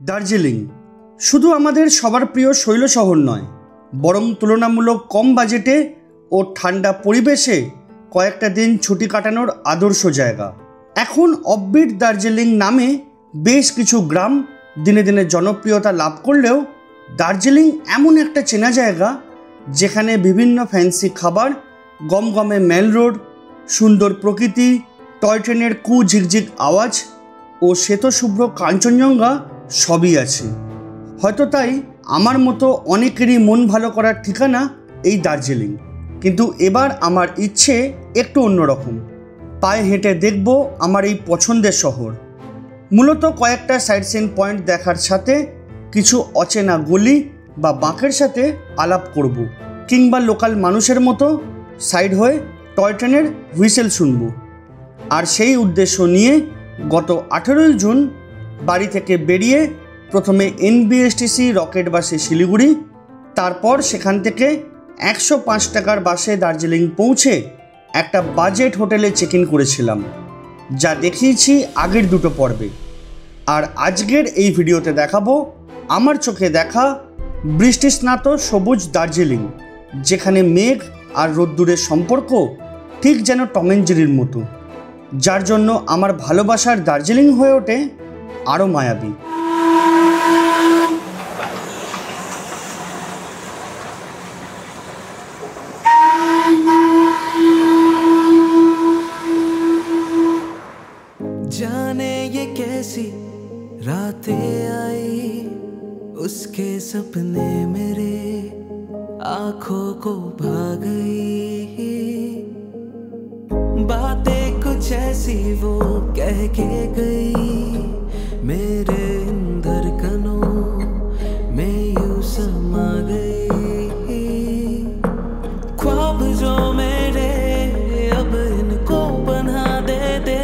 দার্জিলিং শুধু আমাদের সবার প্রিয় শৈল শহর নয়, বরং তুলনামূলক কম বাজেটে ও ঠান্ডা পরিবেশে কয়েকটা দিন ছুটি কাটানোর আদর্শ জায়গা। এখন অফবিট দার্জিলিং নামে বেশ কিছু গ্রাম দিনে দিনে জনপ্রিয়তা লাভ করলেও দার্জিলিং এমন একটা চেনা জায়গা যেখানে বিভিন্ন ফ্যান্সি খাবার, গমগমে মেল রোড, সুন্দর প্রকৃতি, টয় ট্রেনের ঝিকঝিক আওয়াজ ও শ্বেতশুভ্র কাঞ্চনজঙ্ঘা সবই আছে। হয়তো তাই আমার মতো অনেকেরই মন ভালো করার ঠিকানা এই দার্জিলিং। কিন্তু এবার আমার ইচ্ছে একটু অন্যরকম। পায়ে হেঁটে দেখব আমার এই পছন্দের শহর। মূলত কয়েকটা সাইট সিন পয়েন্ট দেখার সাথে কিছু অচেনা গলি বা বাঁকের সাথে আলাপ করব, কিংবা লোকাল মানুষের মতো সাইড হয়ে টয় ট্রেনের হুইসেল শুনব। আর সেই উদ্দেশ্য নিয়ে গত 18ই জুন বাড়ি থেকে বেরিয়ে প্রথমে NBSTC রকেট বাসে শিলিগুড়ি, তারপর সেখান থেকে 105 টাকার বাসে দার্জিলিং পৌঁছে একটা বাজেট হোটেলে চেক ইন করেছিলাম, যা দেখিয়েছি আগের দুটো পর্বে। আর আজকের এই ভিডিওতে দেখাবো আমার চোখে দেখা বৃষ্টিস্নাত সবুজ দার্জিলিং, যেখানে মেঘ আর রোদ্দুরের সম্পর্ক ঠিক যেন টম অ্যান্ড জেরির মতো, যার জন্য আমার ভালোবাসার দার্জিলিং হয়ে ওঠে আরও মায়াবী। जाने ये कैसी रातें आई, उसके सपने मेरे आंखों को भा गई। बातें कुछ ऐसी वो कह के गई, मेरे इन धड़कनों में यूं समा गई। ख्वाब जो मेरे अब इनको बना दे दे,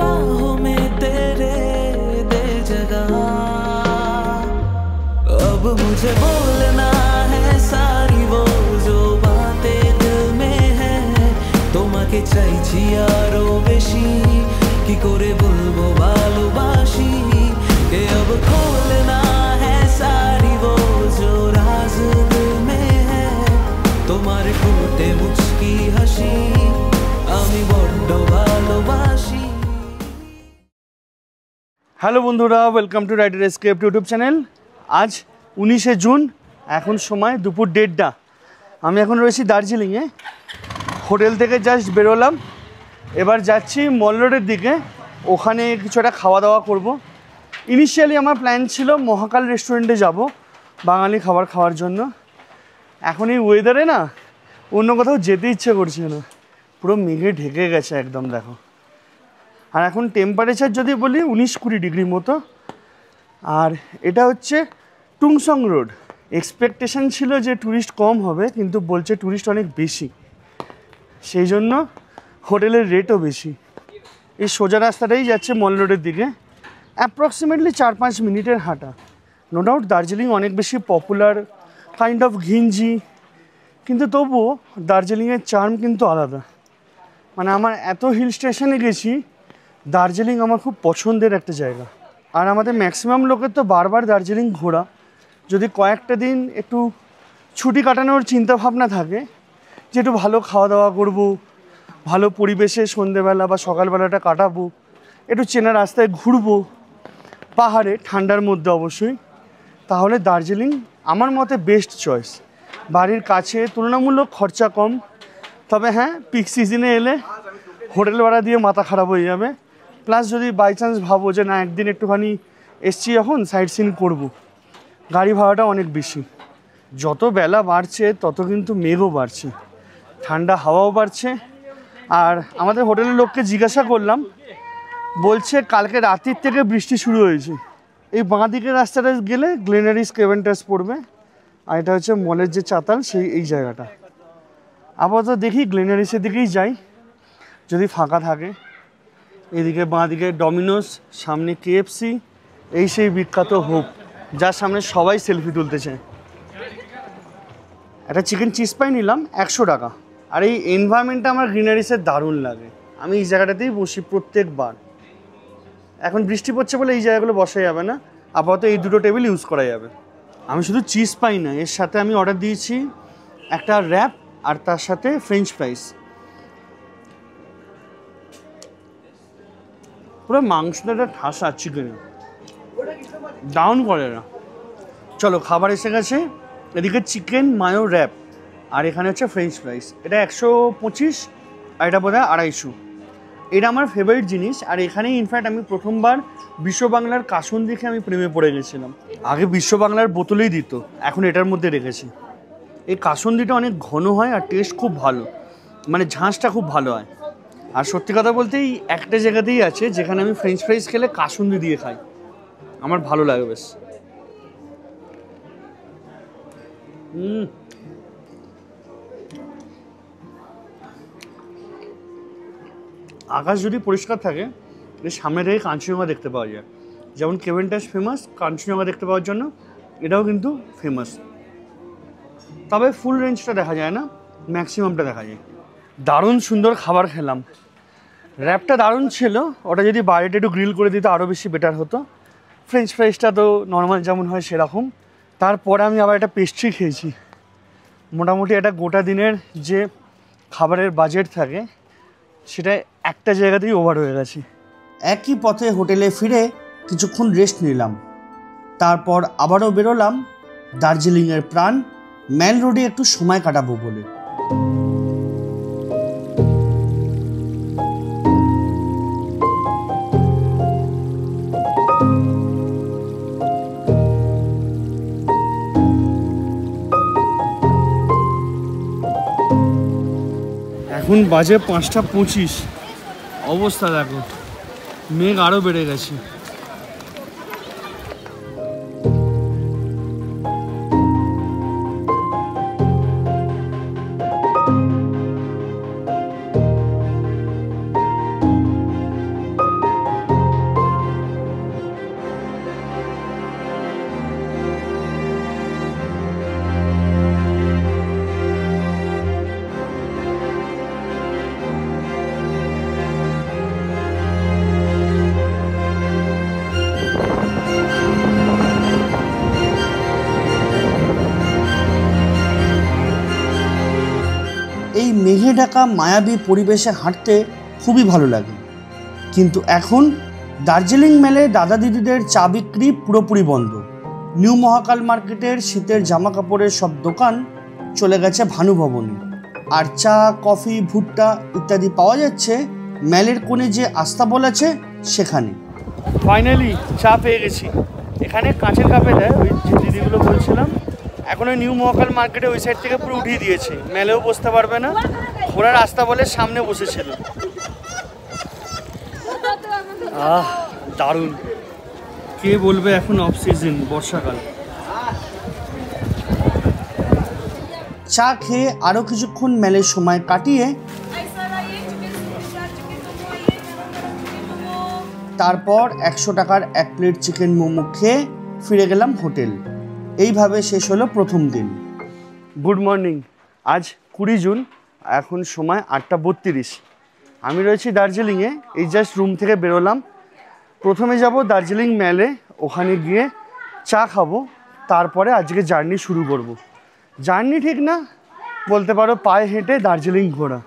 बाहों में तेरे दे जगह। अब मुझे बोलना है सारी वो जो बातें दिल में है, তোমাকে চাইছি আরো বেশি, কি করে বলবো ভালোবাসি। কে अब खोलना है सारी वो जो राज दिल में है, তোমার ঠোঁটে মুচকি হাসি আমি বড্ড ভালোবাসি। হ্যালো বন্ধুরা, welcome to Rider Escape YouTube channel. আজ 19শে জুন, এখন সময় দুপুর 1:30। আমি এখন রয়েছি দার্জিলিংয়ে। হোটেল থেকে জাস্ট বেরোলাম, এবার যাচ্ছি মল রোডের দিকে, ওখানে কিছু একটা খাওয়া দাওয়া করব। ইনিশিয়ালি আমার প্ল্যান ছিল মহাকাল রেস্টুরেন্টে যাব বাঙালি খাবার খাওয়ার জন্য। এখন এই ওয়েদারে না অন্য কোথাও যেতে ইচ্ছে করছে না, পুরো মেঘে ঢেকে গেছে একদম, দেখো। আর এখন টেম্পারেচার যদি বলি 19-20 ডিগ্রি মতো। আর এটা হচ্ছে টুংসং রোড। এক্সপেকটেশন ছিল যে ট্যুরিস্ট কম হবে, কিন্তু বলছে ট্যুরিস্ট অনেক বেশি, সেই জন্য হোটেলের রেটও বেশি। এই সোজা রাস্তাটাই যাচ্ছে মল রোডের দিকে, অ্যাপ্রক্সিমেটলি 4-5 মিনিটের হাঁটা। নো ডাউট দার্জিলিং অনেক বেশি পপুলার, কাইন্ড অফ ঘিঞ্জি, কিন্তু তবুও দার্জিলিংয়ের চার্ম কিন্তু আলাদা। মানে আমার এত হিল স্টেশনে গেছি, দার্জিলিং আমার খুব পছন্দের একটা জায়গা। আর আমাদের ম্যাক্সিমাম লোকের তো বারবার দার্জিলিং ঘোরা। যদি কয়েকটা দিন একটু ছুটি কাটানোর চিন্তাভাবনা থাকে, যে একটু ভালো খাওয়া দাওয়া করবো, ভালো পরিবেশে সন্ধেবেলা বা সকালবেলাটা কাটাবো, একটু চেনা রাস্তায় ঘুরবো, পাহাড়ে ঠান্ডার মধ্যে অবশ্যই, তাহলে দার্জিলিং আমার মতে বেস্ট চয়েস। বাড়ির কাছে, তুলনামূলক খরচা কম। তবে হ্যাঁ, পিক সিজনে এলে হোটেল ভাড়া দিয়ে মাথা খারাপ হয়ে যাবে। প্লাস যদি বাই চান্স ভাবো যে না একদিন একটুখানি এসছি এখন সাইট সিন করবো, গাড়ি ভাড়াটা অনেক বেশি। যত বেলা বাড়ছে তত কিন্তু মেঘও বাড়ছে, ঠান্ডা হাওয়াও বাড়ছে। আর আমাদের হোটেলের লোককে জিজ্ঞাসা করলাম, বলছে কালকে রাতের থেকে বৃষ্টি শুরু হয়েছে। এই বাঁ দিকের রাস্তাটা গেলে গ্লেনারিস কেভেন্টাস পড়বে, আর এটা হচ্ছে মলের যে চাতাল, সেই এই জায়গাটা। আপাতত দেখি গ্লেনারিসের দিকেই যাই যদি ফাঁকা থাকে। এদিকে বাঁ দিকে ডমিনোস, সামনে KFC, এই সেই বিখ্যাত হোপ, যার সামনে সবাই সেলফি তুলতেছে। একটা চিকেন চিজ পাই নিলাম 100 টাকা। আর এই এনভায়রনমেন্টটা আমার গ্রিনারিসের দারুণ লাগে। আমি এই জায়গাটাতেই বসি প্রত্যেকবার। এখন বৃষ্টি পড়ছে বলে এই জায়গাগুলো বসা যাবে না, আপাতত এই দুটো টেবিল ইউজ করা যাবে। আমি শুধু চিজ পাই না, এর সাথে আমি অর্ডার দিয়েছি একটা র্যাপ আর তার সাথে ফ্রেঞ্চ ফ্রাইস। পুরো মাংসটা ঠাসা চিকেনে, ডাউন করে না। চলো খাবার এসে গেছে। এদিকে চিকেন মায়ো র্যাপ আর এখানে হচ্ছে ফ্রেঞ্চ ফ্রাইস। এটা 125 আর এটা বোধ হয় 250। এটা আমার ফেভারিট জিনিস। আর এখানেই ইনফ্যাক্ট আমি প্রথমবার বিশ্ব বাংলার কাসুন দেখে আমি প্রেমে পড়ে গেছিলাম। আগে বিশ্ব বাংলার বোতলেই দিত, এখন এটার মধ্যে রেখেছি। এই কাসুন্দিটা অনেক ঘন হয় আর টেস্ট খুব ভালো, মানে ঝাঁসটা খুব ভালো হয়। আর সত্যি কথা বলতে এই একটা জায়গাতেই আছে যেখানে আমি ফ্রেঞ্চ ফ্রাইস খেলে কাসুন্দি দিয়ে খাই, আমার ভালো লাগে বেশ। আকাশ যদি পরিষ্কার থাকে এর সামনে থেকে কাঞ্চনজঙ্ঘা দেখতে পাওয়া যায়। যেমন কেভেন্টাস ফেমাস কাঞ্চনজঙ্ঘা দেখতে পাওয়ার জন্য, এটাও কিন্তু ফেমাস। তবে ফুল রেঞ্জটা দেখা যায় না, ম্যাক্সিমামটা দেখা যায়। দারুণ সুন্দর খাবার খেলাম। র্যাপটা দারুণ ছিল, ওটা যদি বাইরেটা একটু গ্রিল করে দিত আরও বেশি বেটার হতো। ফ্রেঞ্চ ফ্রাইসটা তো নর্মাল যেমন হয় সেরকম। তারপরে আমি আবার একটা পেস্ট্রি খেয়েছি। মোটামুটি একটা গোটা দিনের যে খাবারের বাজেট থাকে সেটা একটা জায়গাতেই ওভার হয়ে গেছে। একই পথে হোটেলে ফিরে কিছুক্ষণ রেস্ট নিলাম, তারপর আবারও বেরোলাম দার্জিলিংয়ের প্রাণ ম্যাল রোডে একটু সময় কাটাবো বলে। এখন বাজে 5:25। অবস্থা দেখো, মেঘ আরও বেড়ে গেছে। এই মেঘে ঢাকা মায়াবী পরিবেশে হাঁটতে খুবই ভালো লাগে। কিন্তু এখন দার্জিলিং মেলে দাদা দিদিদের চা বিক্রি পুরোপুরি বন্ধ। নিউ মহাকাল মার্কেটের শীতের জামা কাপড়ের সব দোকান চলে গেছে ভানুভবনে, আর চা কফি ভুট্টা ইত্যাদি পাওয়া যাচ্ছে মেলের কোণে যে আস্তাবল আছে সেখানে। ফাইনালি চা পেয়ে গেছি। এখানে কাঁচের কাপে দেয়, ওই যে দিদিগুলো বলছিলাম। এখন ওই নিউ মহাকাল মার্কেটে ওই সাইড থেকে পুরো উঠিয়ে দিয়েছে, মেলেও বসতে পারবে না। ঘোড়ার রাস্তা বলে সামনে বসেছিল। দারুণ। কে বলবে এখন অফ সিজন বর্ষাকাল। চা খেয়ে আরও কিছুক্ষণ মেলের সময় কাটিয়ে তারপর 100 টাকার 1 প্লেট চিকেন মোমো খেয়ে ফিরে গেলাম হোটেল। এইভাবে শেষ হলো প্রথম দিন। Good morning. আজ 20 জুন, এখন সময় 8:32। আমি রয়েছি দার্জিলিংয়ে। এই জাস্ট রুম থেকে বেরোলাম। প্রথমে যাব দার্জিলিং মেলে, ওখানে গিয়ে চা খাবো, তারপরে আজকে জার্নি শুরু করব। জার্নি ঠিক না বলতে পারো, পায়ে হেঁটে দার্জিলিং ঘোরা।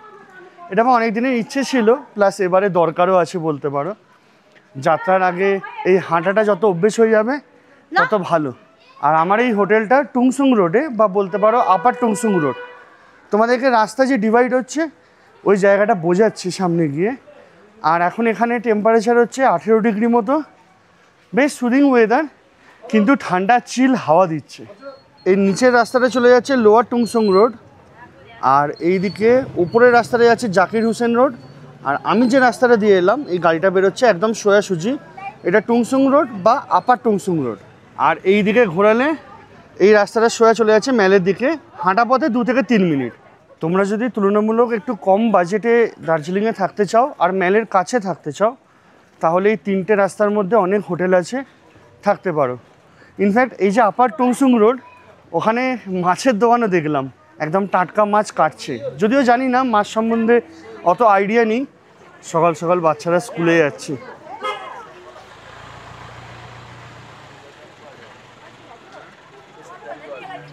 এটা আমার অনেক দিনের ইচ্ছে ছিল, প্লাস এবারে দরকারও আছে বলতে পারো। যাত্রার আগে এই হাঁটাটা যত অভ্যেস হয়ে যাবে তত ভালো। আর আমার এই হোটেলটা টুংসুং রোডে, বা বলতে পারো আপার টুংসুং রোড। তোমাদেরকে রাস্তা যে ডিভাইড হচ্ছে ওই জায়গাটা বোঝাচ্ছি সামনে গিয়ে। আর এখন এখানে টেম্পারেচার হচ্ছে 18 ডিগ্রি মতো, বেশ সুদিং ওয়েদার, কিন্তু ঠান্ডা চিল হাওয়া দিচ্ছে। এই নিচের রাস্তাটা চলে যাচ্ছে লোয়ার টুংসুং রোড, আর এই দিকে উপরের রাস্তাটা যাচ্ছে জাকির হুসেন রোড। আর আমি যে রাস্তাটা দিয়ে এলাম, এই গাড়িটা বেরোচ্ছে একদম সোজাসুজি, এটা টুংসুং রোড বা আপার টুংসুং রোড। আর এই দিকে ঘোরালে এই রাস্তাটা সোজা চলে যাচ্ছে মেলের দিকে, হাঁটা পথে 2 থেকে 3 মিনিট। তোমরা যদি তুলনামূলক একটু কম বাজেটে দার্জিলিংয়ে থাকতে চাও আর মেলের কাছে থাকতে চাও, তাহলে এই 3টে রাস্তার মধ্যে অনেক হোটেল আছে, থাকতে পারো। ইনফ্যাক্ট এই যে আপার টুংসুং রোড, ওখানে মাছের দোকানও দেখলাম, একদম টাটকা মাছ কাটছে। যদিও জানি না, মাছ সম্বন্ধে অত আইডিয়া নেই। সকাল সকাল বাচ্চারা স্কুলে যাচ্ছে। এখানে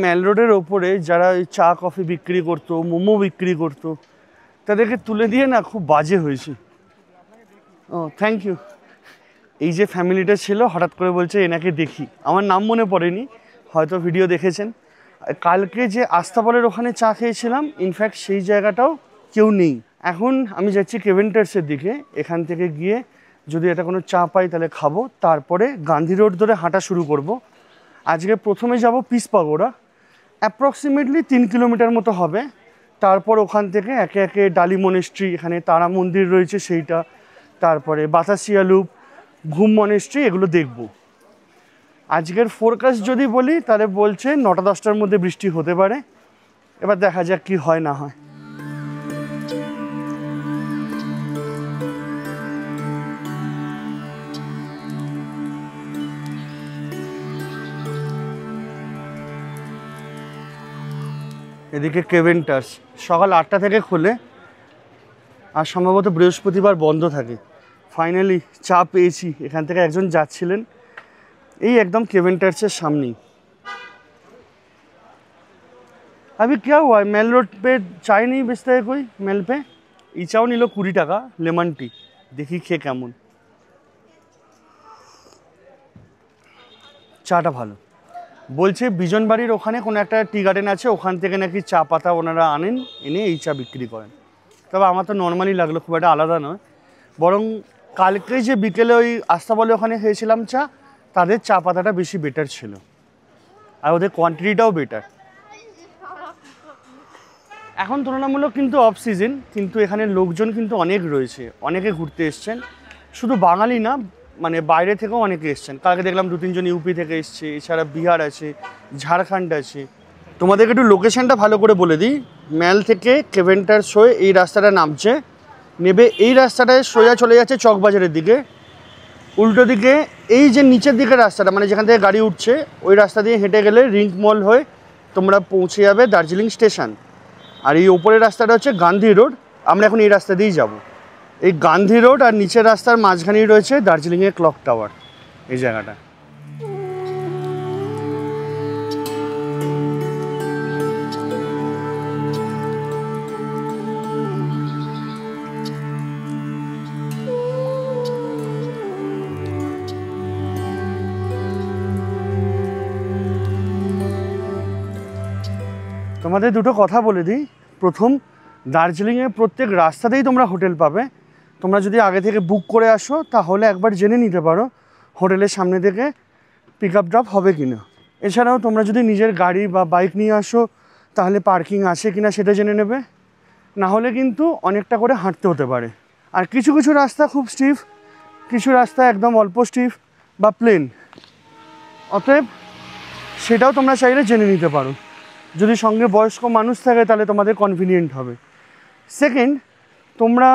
মেল রোডের ওপরে যারা ওই চা কফি বিক্রি করতো, মোমো বিক্রি করতো, তাদেরকে তুলে দিয়ে না খুব বাজে হয়েছে। ও থ্যাংক ইউ। এই যে ফ্যামিলিটা ছিল হঠাৎ করে বলছে এনাকে দেখি, আমার নাম মনে পড়েনি, হয়তো ভিডিও দেখেছেন। কালকে যে আস্তাবলের ওখানে চা খেয়েছিলাম, ইনফ্যাক্ট সেই জায়গাটাও কেউ নেই। এখন আমি যাচ্ছি কেভেন্টার্সের দিকে, এখান থেকে গিয়ে যদি এটা কোনো চা পাই তাহলে খাবো, তারপরে গান্ধী রোড ধরে হাঁটা শুরু করব। আজকে প্রথমে যাব পিস পাগোড়া, অ্যাপ্রক্সিমেটলি 3 কিলোমিটার মতো হবে। তারপর ওখান থেকে একে একে ডালি মনেস্ট্রি, এখানে তারা মন্দির রয়েছে সেইটা, তারপরে বাতাসিয়া লুপ, ঘুম মনেস্ট্রি, এগুলো দেখব। আজকের ফোরকাস্ট যদি বলি তাহলে বলছে 9টা-10টার মধ্যে বৃষ্টি হতে পারে, এবার দেখা যাক কি হয় না হয়। এদিকে কেভেন্টার্স সকাল 8টা থেকে খোলে, আর সম্ভবত বৃহস্পতিবার বন্ধ থাকে। ফাইনালি চা পেয়েছি, এখান থেকে একজন যাচ্ছিলেন, এই একদম কেভেন্টার্সের সামনেই। अभी क्या हुआ है, मेल रोड पे चाय नहीं बेचता है कोई मेल पे? এই চাও নিল 20 টাকা, লেমন টি, দেখি খেয়ে কেমন। চাটা ভালো। বলছে বিজন বাড়ির ওখানে কোনো একটা টি গার্ডেন আছে, ওখান থেকে নাকি চা পাতা ওনারা আনেন, এনে এই চা বিক্রি করেন। তবে আমার তো নর্মালি লাগলো, খুব একটা আলাদা নয়। বরং কালকে যে বিকেলে ওই আস্তাবলে ওখানে খেয়েছিলাম চা, তাদের চা পাতাটা বেশি বেটার ছিল, আর ওদের কোয়ান্টিটিটাও বেটার। এখন তুলনামূলক কিন্তু অফ সিজন, কিন্তু এখানে লোকজন কিন্তু অনেক রয়েছে, অনেকে ঘুরতে এসছেন, শুধু বাঙালি না, মানে বাইরে থেকেও অনেকে এসছেন। কালকে দেখলাম 2-3 জন ইউপি থেকে এসছে, এছাড়া বিহার আছে, ঝাড়খণ্ড আছে। তোমাদেরকে একটু লোকেশনটা ভালো করে বলে দিই। মেল থেকে কেভেন্টার্স হয়ে এই রাস্তাটা নামছে, নেবে এই রাস্তাটায় সোজা চলে যাচ্ছে চকবাজারের দিকে। উল্টো দিকে এই যে নিচের দিকে রাস্তাটা, মানে যেখান থেকে গাড়ি উঠছে, ওই রাস্তা দিয়ে হেঁটে গেলে রিঙ্ক মল হয়ে তোমরা পৌঁছে যাবে দার্জিলিং স্টেশন। আর এই ওপরের রাস্তাটা হচ্ছে গান্ধী রোড, আমরা এখন এই রাস্তা দিয়েই যাব। এই গান্ধী রোড আর নিচের রাস্তার মাঝখানেই রয়েছে দার্জিলিংয়ের ক্লক টাওয়ার, এই জায়গাটা। তোমাদের দুটো কথা বলে দিই। প্রথম, দার্জিলিংয়ের প্রত্যেক রাস্তাতেই তোমরা হোটেল পাবে। তোমরা যদি আগে থেকে বুক করে আসো তাহলে একবার জেনে নিতে পারো হোটেলের সামনে থেকে পিক আপ ড্রপ হবে কি না। এছাড়াও তোমরা যদি নিজের গাড়ি বা বাইক নিয়ে আসো তাহলে পার্কিং আছে কি না সেটা জেনে নেবে, না হলে কিন্তু অনেকটা করে হাঁটতে হতে পারে। আর কিছু কিছু রাস্তা খুব স্টিফ, কিছু রাস্তা একদম অল্প স্টিফ বা প্লেন, অতএব সেটাও তোমরা চাইলে জেনে নিতে পারো। যদি সঙ্গে বয়স্ক মানুষ থাকে তাহলে তোমাদের কনভিনিয়েন্ট হবে। সেকেন্ড, তোমরা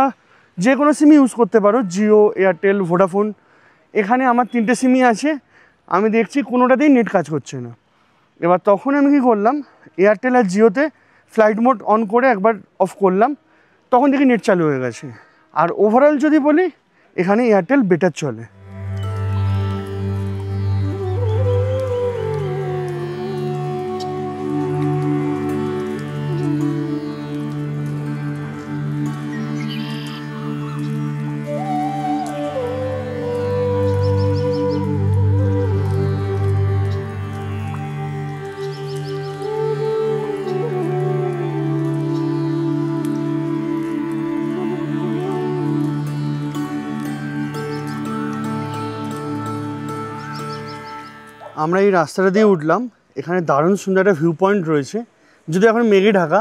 যে কোনো সিম ইউজ করতে পারো, জিও, এয়ারটেল, ভোডাফোন। এখানে আমার 3টে সিমই আছে, আমি দেখছি কোনোটাতেই নেট কাজ করছে না। এবার তখন আমি কী করলাম, এয়ারটেল আর জিওতে ফ্লাইট মোড অন করে একবার অফ করলাম, তখন দেখি নেট চালু হয়ে গেছে। আর ওভারঅল যদি বলি, এখানে এয়ারটেল বেটার চলে। আমরা এই রাস্তাটা দিয়ে উঠলাম, এখানে দারুণ সুন্দর একটা ভিউ পয়েন্ট রয়েছে, যদি এখন মেঘে ঢাকা।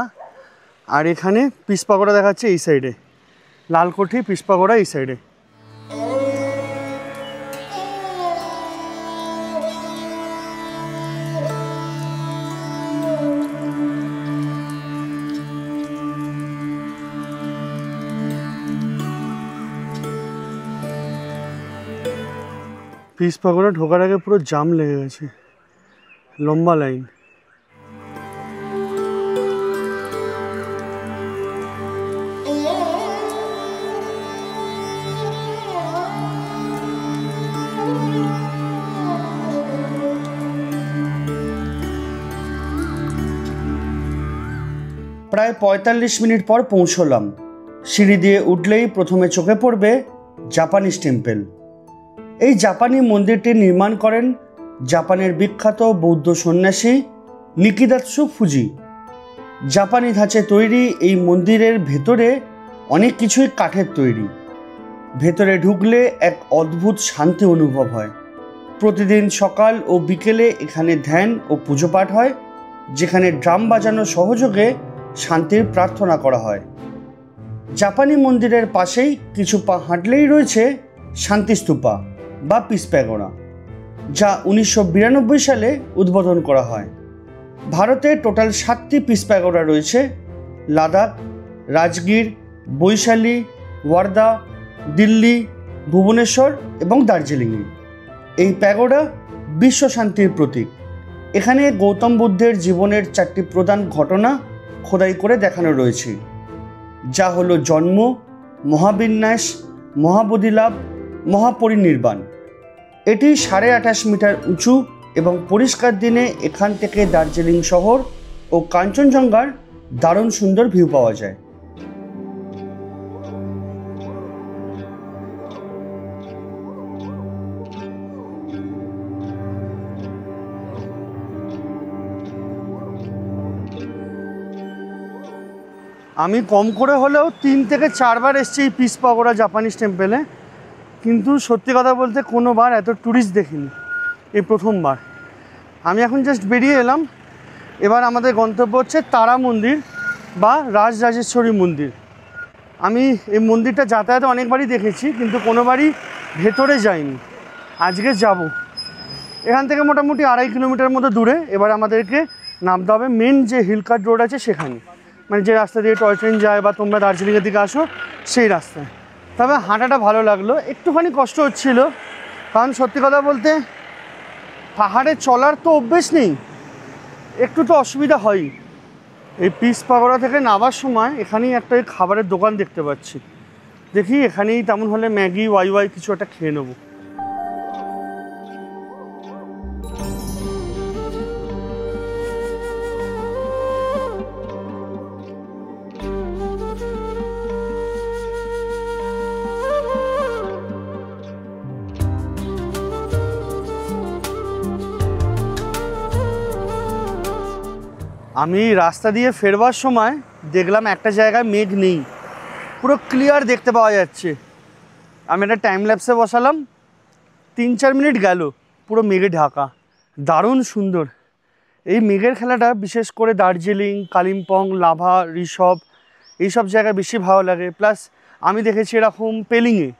আর এখানে পিস পাগোড়া দেখাচ্ছে এই সাইডে, লালকোঠি পিস পাগোড়া এই সাইডে। পিস পাগোড়া ঢোকার আগে পুরো জাম লেগে গেছে, লম্বা লাইন। প্রায় ৪৫ মিনিট পর পৌঁছলাম। সিঁড়ি দিয়ে উঠলেই প্রথমে চোখে পড়বে জাপানিজ টেম্পল। এই জাপানি মন্দিরটি নির্মাণ করেন জাপানের বিখ্যাত বৌদ্ধ সন্ন্যাসী নিকিদাৎসু ফুজি। জাপানি ধাঁচে তৈরি এই মন্দিরের ভেতরে অনেক কিছুই কাঠের তৈরি। ভেতরে ঢুকলে এক অদ্ভুত শান্তি অনুভব হয়। প্রতিদিন সকাল ও বিকেলে এখানে ধ্যান ও পুজো পাঠ হয়, যেখানে ড্রাম বাজানো সহযোগে শান্তির প্রার্থনা করা হয়। জাপানি মন্দিরের পাশেই কিছু পা হাঁটলেই রয়েছে শান্তিস্তূপা বা পিস প্যাগোডা, যা 1992 সালে উদ্বোধন করা হয়। ভারতে টোটাল 7টি পিস প্যাগোডা রয়েছে: লাদাখ, রাজগীর, বৈশালী, ওয়ার্দা, দিল্লি, ভুবনেশ্বর এবং দার্জিলিংয়ে। এই প্যাগোডা বিশ্ব শান্তির প্রতীক। এখানে গৌতম বুদ্ধের জীবনের 4টি প্রধান ঘটনা খোদাই করে দেখানো রয়েছে, যা হলো জন্ম, মহাবিন্যাস, মহাবোধিলাভ, মহাপরিনির্বাণ। এটি 28.5 মিটার উঁচু এবং পরিষ্কার দিনে এখান থেকে দার্জিলিং শহর ও কাঞ্চনজঙ্ঘার দারুণ সুন্দর ভিউ পাওয়া যায়। আমি কম করে হলেও 3 থেকে 4 বার এসেছি এই পিস প্যাগোডা জাপানিজ টেম্পলে, কিন্তু সত্যি কথা বলতে কোনোবার এত ট্যুরিস্ট দেখিনি, এই প্রথমবার। আমি এখন জাস্ট বেরিয়ে এলাম। এবার আমাদের গন্তব্য হচ্ছে তারা মন্দির বা রাজরাজেশ্বরী মন্দির। আমি এই মন্দিরটা যাতায়াতে অনেকবারই দেখেছি, কিন্তু কোনোবারই ভেতরে যাইনি। আজকে যাব। এখান থেকে মোটামুটি 2.5 কিলোমিটার মতো দূরে। এবার আমাদেরকে নামতে হবে মেন যে হিলকার্ট রোড আছে সেখানে, মানে যে রাস্তা দিয়ে টয় ট্রেন যায় বা তোমরা দার্জিলিংয়ের দিকে আসো সেই রাস্তায়। তবে হাঁটাটা ভালো লাগলো, একটুখানি কষ্ট হচ্ছিল, কারণ সত্যি কথা বলতে পাহাড়ে চলার তো অভ্যেস নেই, একটু তো অসুবিধা হয়। এই পিস প্যাগোডা থেকে নামার সময় এখানেই একটা খাবারের দোকান দেখতে পাচ্ছি, দেখি এখানেই তেমন হলে ম্যাগি ওয়াই কিছু একটা খেয়ে নেবো। আমি রাস্তা দিয়ে ফেরবার সময় দেখলাম একটা জায়গায় মেঘ নেই, পুরো ক্লিয়ার দেখতে পাওয়া যাচ্ছে। আমি একটা টাইম ল্যাপসে বসালাম, 3-4 মিনিট গেল, পুরো মেঘে ঢাকা, দারুণ সুন্দর। এই মেঘের খেলাটা বিশেষ করে দার্জিলিং, কালিম্পং, লাভা, ঋষভ এইসব জায়গায় বেশি ভালো লাগে। প্লাস আমি দেখেছি এরকম পেলিংয়ে,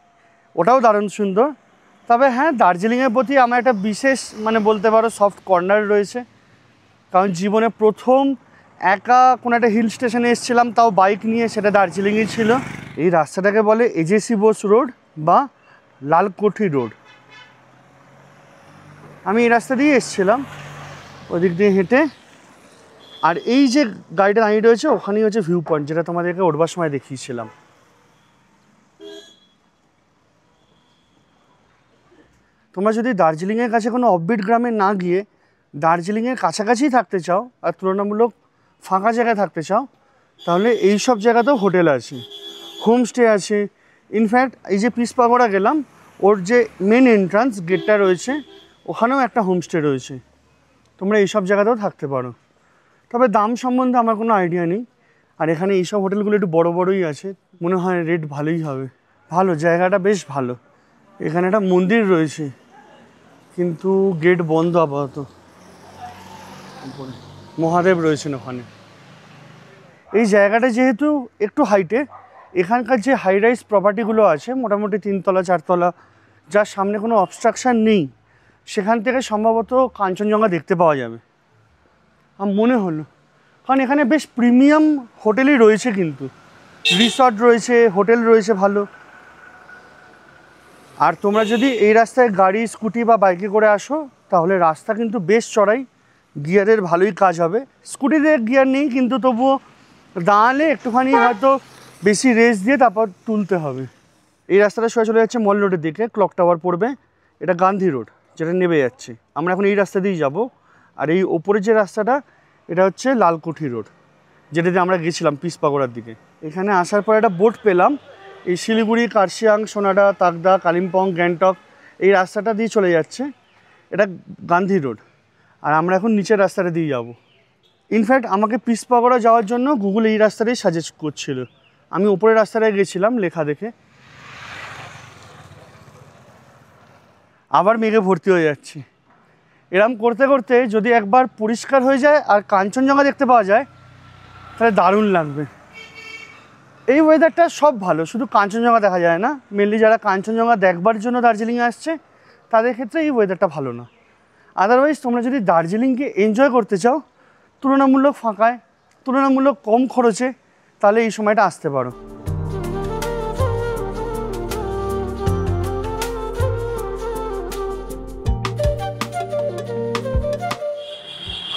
ওটাও দারুণ সুন্দর। তবে হ্যাঁ, দার্জিলিংয়ের প্রতি আমার একটা বিশেষ বলতে পারো সফট কর্নার রয়েছে, কারণ জীবনে প্রথম একা কোনো একটা হিল স্টেশনে এসেছিলাম, তাও বাইক নিয়ে, সেটা দার্জিলিংয়েই ছিল। এই রাস্তাটাকে বলে এজেসি বোস রোড বা লালকোঠি রোড। আমি এই রাস্তা দিয়ে এসেছিলাম, ওদিক দিয়ে হেঁটে। আর এই যে গাড়িটা দাঁড়িয়ে রয়েছে ওখানেই হচ্ছে ভিউ পয়েন্ট, যেটা তোমাদেরকে উঠবার সময় দেখিয়েছিলাম। তোমরা যদি দার্জিলিংয়ের কাছে কোনো অফবিট গ্রামে না গিয়ে দার্জিলিংয়ের কাছাকাছি থাকতে চাও আর তুলনামূলক ফাঁকা জায়গায় থাকতে চাও, তাহলে এই সব জায়গাতেও হোটেল আছে, হোমস্টে আছে। ইনফ্যাক্ট এই যে পিস প্যাগোডা গেলাম, ওর যে মেন এন্ট্রান্স গেটটা রয়েছে ওখানেও একটা হোমস্টে রয়েছে, তোমরা এইসব জায়গাতেও থাকতে পারো। তবে দাম সম্বন্ধে আমার কোনো আইডিয়া নেই। আর এখানে এইসব হোটেলগুলো একটু বড় বড়ই আছে, মনে হয় রেট ভালোই হবে। ভালো জায়গাটা, বেশ ভালো। এখানে একটা মন্দির রয়েছে, কিন্তু গেট বন্ধ আপাতত। মহাদেব রয়েছেন ওখানে। এই জায়গাটা যেহেতু একটু হাইটে, এখানকার যে হাই রাইজ প্রপার্টিগুলো আছে মোটামুটি 3 তলা 4 তলা, যার সামনে কোনো অবস্ট্রাকশান নেই, সেখান থেকে সম্ভবত কাঞ্চনজঙ্ঘা দেখতে পাওয়া যাবে আমার মনে হলো। কারণ এখানে বেশ প্রিমিয়াম হোটেলই রয়েছে, কিন্তু রিসর্ট রয়েছে, হোটেল রয়েছে ভালো। আর তোমরা যদি এই রাস্তায় গাড়ি, স্কুটি বা বাইকে করে আসো, তাহলে রাস্তা কিন্তু বেশ চড়াই, গিয়ারের ভালোই কাজ হবে। স্কুটিতে গিয়ার নেই, কিন্তু তবুও দাঁড়ালে একটুখানি হয়তো বেশি রেস দিয়ে তারপর তুলতে হবে। এই রাস্তাটা সোজা চলে যাচ্ছে মল রোডের দিকে, ক্লক টাওয়ার পড়বে। এটা গান্ধী রোড, যেটা নেমে যাচ্ছে। আমরা এখন এই রাস্তা দিয়েই যাব। আর এই ওপরের যে রাস্তাটা, এটা হচ্ছে লালকুঠি রোড। যেটাতে আমরা গেছিলাম পিস পাগোড়ার দিকে। এখানে আসার পর একটা বোট পেলাম, এই শিলিগুড়ি, কার্শিয়াং, সোনাডা, তাকদা, কালিম্পং, গ্যাংটক এই রাস্তাটা দিয়ে চলে যাচ্ছে। এটা গান্ধী রোড, আর আমরা এখন নিচের রাস্তাটা দিয়ে যাব। ইনফ্যাক্ট আমাকে পিস পাগোড়া যাওয়ার জন্য গুগল এই রাস্তাটাই সাজেস্ট করছিল। আমি উপরের রাস্তাটায় গেছিলাম লেখা দেখে, আবার মেঘে ভর্তি হয়ে যাচ্ছে। এরম করতে করতে যদি একবার পরিষ্কার হয়ে যায় আর কাঞ্চনজঙ্ঘা দেখতে পাওয়া যায় তাহলে দারুণ লাগবে। এই ওয়েদারটা সব ভালো, শুধু কাঞ্চনজঙ্ঘা দেখা যায় না। মেনলি যারা কাঞ্চনজঙ্ঘা দেখবার জন্য দার্জিলিংয়ে আসছে তাদের ক্ষেত্রে এই ওয়েদারটা ভালো না। আদারওয়াইজ তোমরা যদি দার্জিলিংকে এনজয় করতে চাও তুলনামূলক ফাঁকায়, তুলনামূলক কম খরচে, তাহলে এই সময়টা আসতে পারো।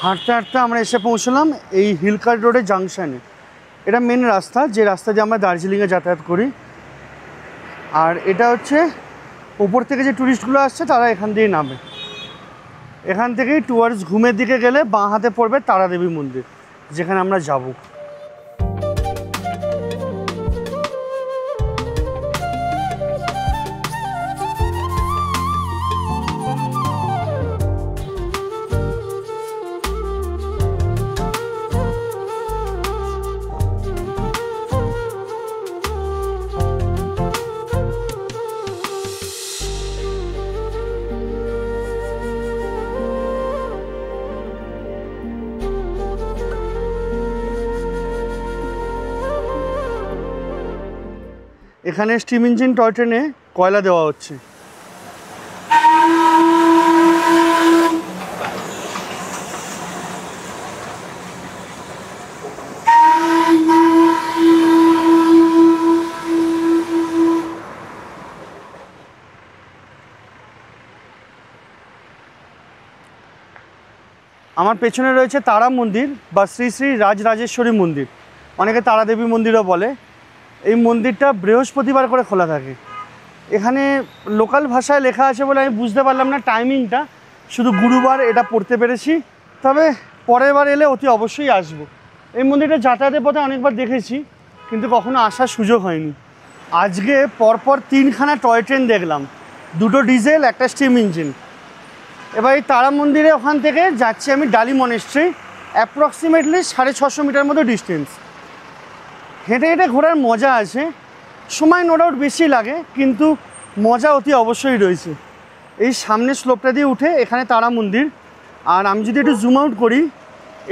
হাঁটতে হাঁটতে আমরা এসে পৌঁছলাম এই হিলকার্ট রোডের জাংশনে। এটা মেন রাস্তা, যে রাস্তা দিয়ে আমরা দার্জিলিংয়ে যাতায়াত করি। আর এটা হচ্ছে ওপর থেকে যে ট্যুরিস্টগুলো আসছে তারা এখান দিয়ে নামে। এখান থেকেই টুয়ার্ডস ঘুমের দিকে গেলে বাঁ হাতে পড়বে তারাদেবী মন্দির, যেখানে আমরা যাব। এখানে স্টিম ইঞ্জিন টয় ট্রেনে কয়লা দেওয়া হচ্ছে। আমার পেছনে রয়েছে তারা মন্দির বা শ্রী শ্রী রাজরাজেশ্বরী মন্দির, অনেকে তারাদেবী মন্দিরও বলে। এই মন্দিরটা বৃহস্পতিবার করে খোলা থাকে। এখানে লোকাল ভাষায় লেখা আছে বলে আমি বুঝতে পারলাম না টাইমিংটা, শুধু গুরুবার এটা পড়তে পেরেছি। তবে পরের বার এলে অতি অবশ্যই আসবো। এই মন্দিরটা যাতায়াতের পথে অনেকবার দেখেছি, কিন্তু কখনো আসার সুযোগ হয়নি। আজকে পরপর 3খানা টয় ট্রেন দেখলাম, 2টো ডিজেল, একটা স্টিম ইঞ্জিন। এবার এই তারা মন্দিরে ওখান থেকে যাচ্ছি আমি ডালি মনেস্ট্রি, অ্যাপ্রক্সিমেটলি 650 মিটার মতো ডিস্টেন্স। হেঁটে হেঁটে ঘোরার মজা আছে, সময় নো ডাউট বেশি লাগে, কিন্তু মজা অতি অবশ্যই রয়েছে। এই সামনের স্লোপটা দিয়ে উঠে এখানে তারা মন্দির। আর আমি যদি একটু জুম আউট করি,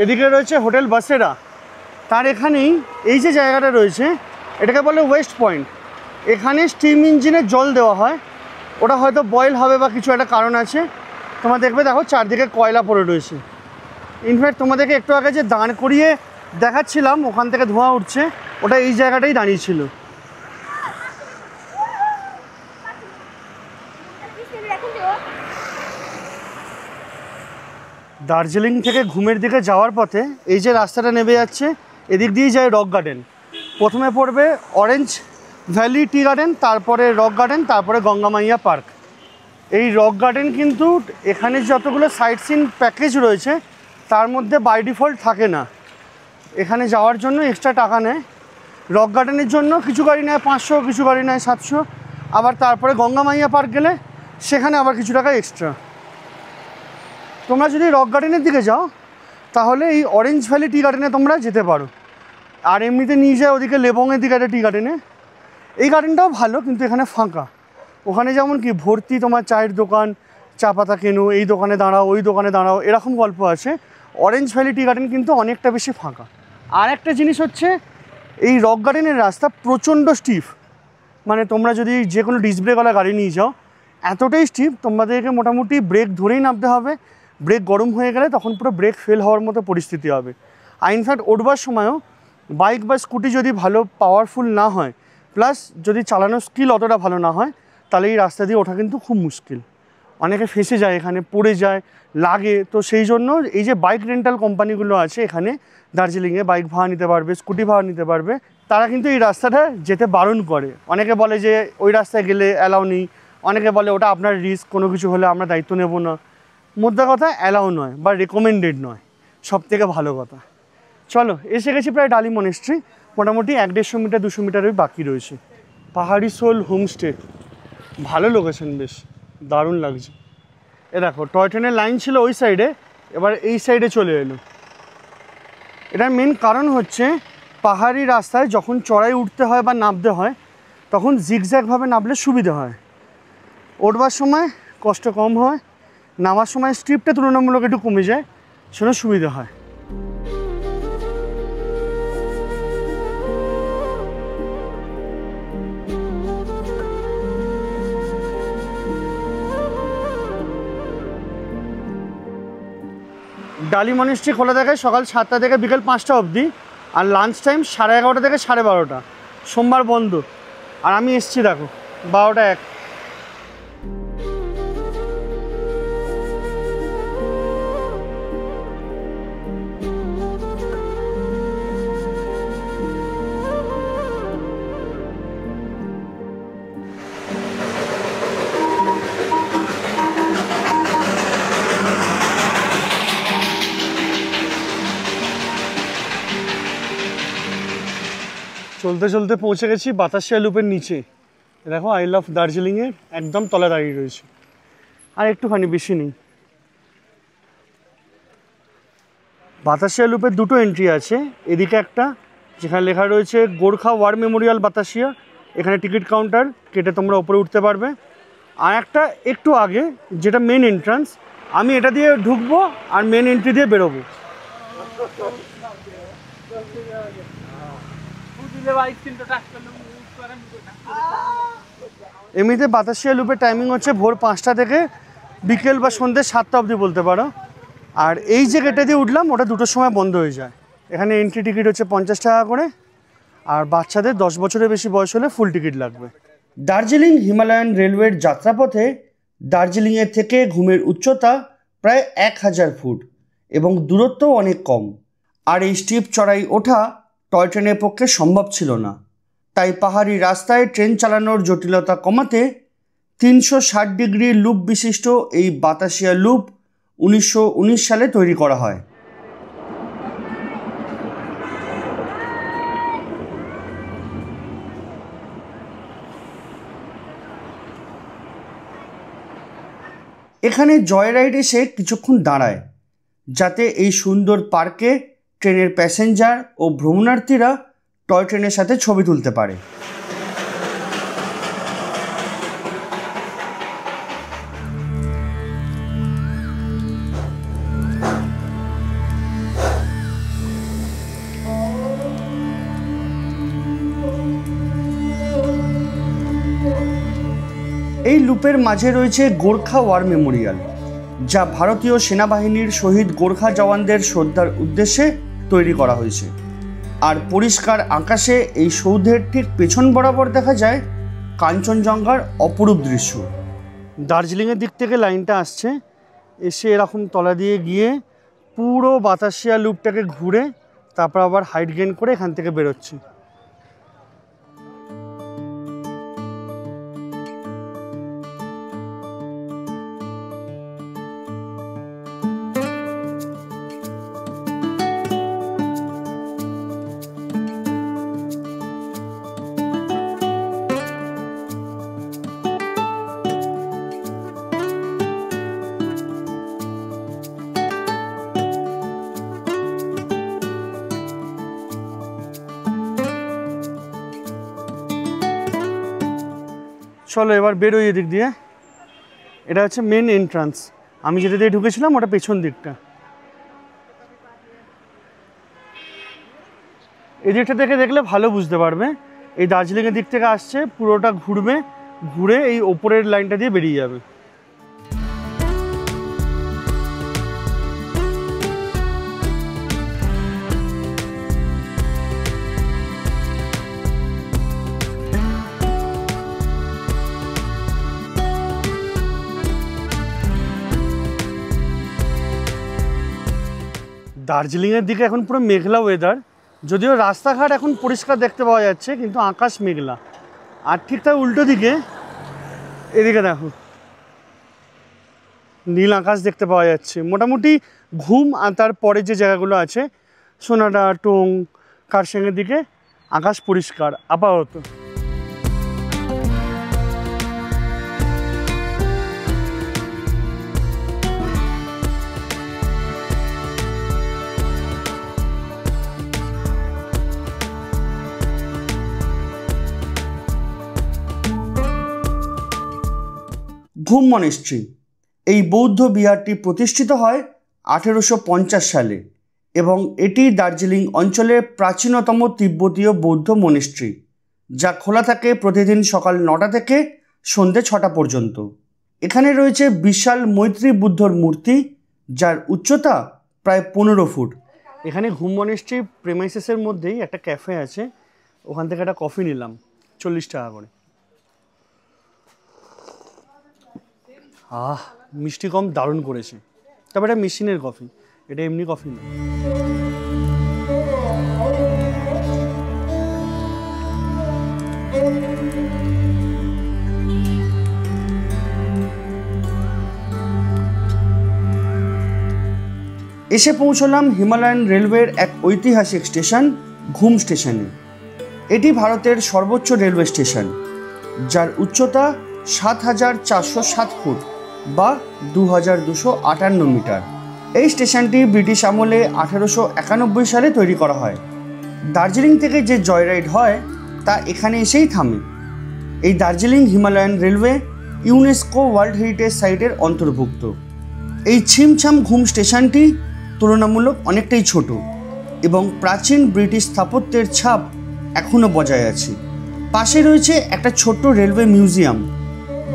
এদিকে রয়েছে হোটেল বাসেরা। তার এখানেই এই যে জায়গাটা রয়েছে এটাকে বলে ওয়েস্ট পয়েন্ট। এখানে স্টিম ইঞ্জিনের জল দেওয়া হয়, ওটা হয়তো বয়েল হবে বা কিছু একটা কারণ আছে। তোমরা দেখবে, দেখো চারদিকে কয়লা পড়ে রয়েছে। ইনফ্যাক্ট তোমাদেরকে একটু আগে যে দাঁড় করিয়ে দেখাচ্ছিলাম ওখান থেকে ধোঁয়া উঠছে, ওটা এই জায়গাটাই দাঁড়িয়েছিল। দার্জিলিং থেকে ঘুমের দিকে যাওয়ার পথে এই যে রাস্তাটা নেমে যাচ্ছে এদিক দিয়েই যায় রক গার্ডেন। প্রথমে পড়বে অরেঞ্জ ভ্যালি টি গার্ডেন, তারপরে রক গার্ডেন, তারপরে গঙ্গা মাইয়া পার্ক। এই রক গার্ডেন কিন্তু এখানে যতগুলো সাইট সিন প্যাকেজ রয়েছে তার মধ্যে বাই ডিফল্ট থাকে না, এখানে যাওয়ার জন্য এক্সট্রা টাকা নেয়। রক গার্ডেনের জন্য কিছু গাড়ি নেয় 500, কিছু গাড়ি নেয় 700। আবার তারপরে গঙ্গা মাইয়া পার্ক গেলে সেখানে আবার কিছু টাকা এক্সট্রা। তোমরা যদি রক গার্ডেনের দিকে যাও তাহলে এই অরেঞ্জ ভ্যালি টি গার্ডেনে তোমরা যেতে পারো। আর এমনিতে নিয়ে যায় ওদিকে লেবংয়ের দিকে একটা টি গার্ডেনে। এই গার্ডেনটাও ভালো, কিন্তু এখানে ফাঁকা। ওখানে যেমন কি ভর্তি তোমার চায়ের দোকান, চা পাতা কেনো, এই দোকানে দাঁড়াও, ওই দোকানে দাঁড়াও, এরকম গল্প আছে। অরেঞ্জ ভ্যালি টি গার্ডেন কিন্তু অনেকটা বেশি ফাঁকা। আর একটা জিনিস হচ্ছে এই রক গার্ডেনের রাস্তা প্রচণ্ড স্টিফ, মানে তোমরা যদি যে কোনো ডিস্ক ব্রেকওয়ালা গাড়ি নিয়ে যাও এতটাই স্টিফ তোমাদেরকে মোটামুটি ব্রেক ধরেই নামতে হবে। ব্রেক গরম হয়ে গেলে তখন পুরো ব্রেক ফেল হওয়ার মতো পরিস্থিতি হবে। আর ইনফ্যাক্ট উঠবার সময়ও বাইক বা স্কুটি যদি ভালো পাওয়ারফুল না হয়, প্লাস যদি চালানোর স্কিল অতটা ভালো না হয়, তাহলে এই রাস্তা দিয়ে ওঠা কিন্তু খুব মুশকিল। অনেকে ফেঁসে যায়, এখানে পড়ে যায়, লাগে। তো সেই জন্য এই যে বাইক রেন্টাল কোম্পানিগুলো আছে এখানে দার্জিলিংয়ে, বাইক ভাড়া নিতে পারবে, স্কুটি ভাড়া নিতে পারবে, তারা কিন্তু এই রাস্তাটা যেতে বারণ করে। অনেকে বলে যে ওই রাস্তায় গেলে অ্যালাউ নেই, অনেকে বলে ওটা আপনার রিস্ক, কোনো কিছু হলে আমরা দায়িত্ব নেব না। মোদ্দা কথা অ্যালাউ নয় বা রেকমেন্ডেড নয়, সব থেকে ভালো কথা। চলো এসে গেছি প্রায় ডালি মনেস্ট্রি, মোটামুটি 150 মিটার 200 মিটারের বাকি রয়েছে। পাহাড়ি সোল হোমস্টে, ভালো লোকেশন, বেশ দারুণ লাগছে। এ দেখো টয় ট্রেনের লাইন ছিল ওই সাইডে, এবার এই সাইডে চলে এলো। এটার মেন কারণ হচ্ছে পাহাড়ি রাস্তায় যখন চড়াই উঠতে হয় বা নামতে হয় তখন জিগজ্যাগভাবে নামলে সুবিধা হয়, উঠবার সময় কষ্ট কম হয়, নামার সময় স্ট্রিপটা তুলনামূলক একটু কমে যায়, সেটা সুবিধা হয়। ডালি মনেস্ট্রি খোলা থাকে সকাল 7টা থেকে বিকেল 5টা অবধি, আর লাঞ্চ টাইম 11:30 থেকে 12:30। সোমবার বন্ধ। আর আমি এসছি দেখো 12টা 1। চলতে চলতে পৌঁছে গেছি বাতাসিয়া লুপের নিচে। দেখো আই লাভ দার্জিলিংয়ের একদম তলা দাঁড়িয়ে রয়েছে, আর একটুখানি বেশি নেই। বাতাসিয়া লুপের দুটো এন্ট্রি আছে, এদিকে একটা যেখানে লেখা রয়েছে গোর্খা ওয়ার মেমোরিয়াল বাতাসিয়া, এখানে টিকিট কাউন্টার, কেটে তোমরা উপরে উঠতে পারবে। আর একটা একটু আগে যেটা মেন এন্ট্রান্স, আমি এটা দিয়ে ঢুকবো আর মেন এন্ট্রি দিয়ে বেরোবো। এমনিতে বাতাসিয়া লুপের টাইমিং হচ্ছে ভোর 5টা থেকে বিকেল বা সন্ধ্যে 7টা অবধি বলতে পারো। আর এই যে গেটে দিয়ে উঠলাম ওটা 2টোর সময় বন্ধ হয়ে যায়। এখানে এন্ট্রি টিকিট হচ্ছে 50 টাকা করে, আর বাচ্চাদের 10 বছরের বেশি বয়স হলে ফুল টিকিট লাগবে। দার্জিলিং হিমালয়ান রেলওয়ের যাত্রাপথে দার্জিলিংয়ের থেকে ঘুমের উচ্চতা প্রায় 1000 ফুট এবং দূরত্ব অনেক কম। আর এই স্টিপ চড়াই ওঠা টয় ট্রেনের পক্ষে সম্ভব ছিল না, তাই পাহাড়ি রাস্তায় ট্রেন চালানোর জটিলতা কমাতে 360 ডিগ্রি লুপ বিশিষ্ট এই বাতাসিয়া লুপ 1919 সালে তৈরি করা হয়। এখানে জয় রাইড এসে কিছুক্ষণ দাঁড়ায়, যাতে এই সুন্দর পার্কে ট্রেনের প্যাসেঞ্জার ও ভ্রমণার্থীরা টয় ট্রেনের সাথে ছবি তুলতে পারে। এই লুপের মাঝে রয়েছে গোর্খা ওয়ার মেমোরিয়াল, যা ভারতীয় সেনাবাহিনীর শহীদ গোর্খা জওয়ানদের শ্রদ্ধার উদ্দেশ্যে তৈরি করা হয়েছে। আর পরিষ্কার আকাশে এই সৌধের ঠিক পেছন বরাবর দেখা যায় কাঞ্চনজঙ্ঘার অপরূপ দৃশ্য। দার্জিলিংয়ের দিক থেকে লাইনটা আসছে, এসে এরকম তলা দিয়ে গিয়ে পুরো বাতাসিয়া লুপটাকে ঘুরে তারপর আবার হাইট গেইন করে এখান থেকে বেরোচ্ছে। চলো এবার বেরোই এদিক দিয়ে। এটা হচ্ছে মেন এন্ট্রান্স, আমি যেটা দিয়ে ঢুকেছিলাম ওটা পেছন দিকটা। এই দিকটা থেকে দেখলে ভালো বুঝতে পারবে। এই দার্জিলিংয়ের দিক থেকে আসছে, পুরোটা ঘুরবে, ঘুরে এই ওপরের লাইনটা দিয়ে বেরিয়ে যাবে। দার্জিলিংয়ের দিকে এখন পুরো মেঘলা ওয়েদার, যদিও রাস্তাঘাট এখন পরিষ্কার দেখতে পাওয়া যাচ্ছে, কিন্তু আকাশ মেঘলা। আর ঠিক তার উল্টো দিকে এদিকে দেখো নীল আকাশ দেখতে পাওয়া যাচ্ছে। মোটামুটি ঘুম আর তারপরে যে জায়গাগুলো আছে সোনাডা, টোং, কারসেংয়ের দিকে আকাশ পরিষ্কার আপাতত। ঘুম মনেস্ট্রি, এই বৌদ্ধ বিহারটি প্রতিষ্ঠিত হয় 1850 সালে এবং এটি দার্জিলিং অঞ্চলের প্রাচীনতম তিব্বতীয় বৌদ্ধ মনেস্ট্রি, যা খোলা থাকে প্রতিদিন সকাল 9টা থেকে সন্ধ্যে 6টা পর্যন্ত। এখানে রয়েছে বিশাল মৈত্রী বুদ্ধর মূর্তি, যার উচ্চতা প্রায় 15 ফুট। এখানে ঘুম মনেস্ট্রি প্রেমাইসেসের মধ্যেই একটা ক্যাফে আছে, ওখান থেকে একটা কফি নিলাম 40 টাকা করে। মিষ্টি কম, দারুণ করেছে। তবে এটা মেশিনের কফি, এটা এমনি কফি না। এসে পৌঁছলাম হিমালয়ান রেলওয়ের এক ঐতিহাসিক স্টেশন ঘুম স্টেশনে। এটি ভারতের সর্বোচ্চ রেলওয়ে স্টেশন, যার উচ্চতা 7407 ফুট বা 2258 মিটার। এই স্টেশনটি ব্রিটিশ আমলে 1891 সালে তৈরি করা হয়। দার্জিলিং থেকে যে জয়রাইড হয় তা এখানে এসেই থামে। এই Darjeeling Himalayan railway UNESCO world heritage সাইটের অন্তর্ভুক্ত। এই ছিমছাম ঘুম স্টেশনটি তুলনামূলক অনেকটাই ছোট এবং প্রাচীন ব্রিটিশ স্থাপত্যের ছাপ এখনও বজায় আছে। পাশে রয়েছে একটা ছোট্ট রেলওয়ে মিউজিয়াম,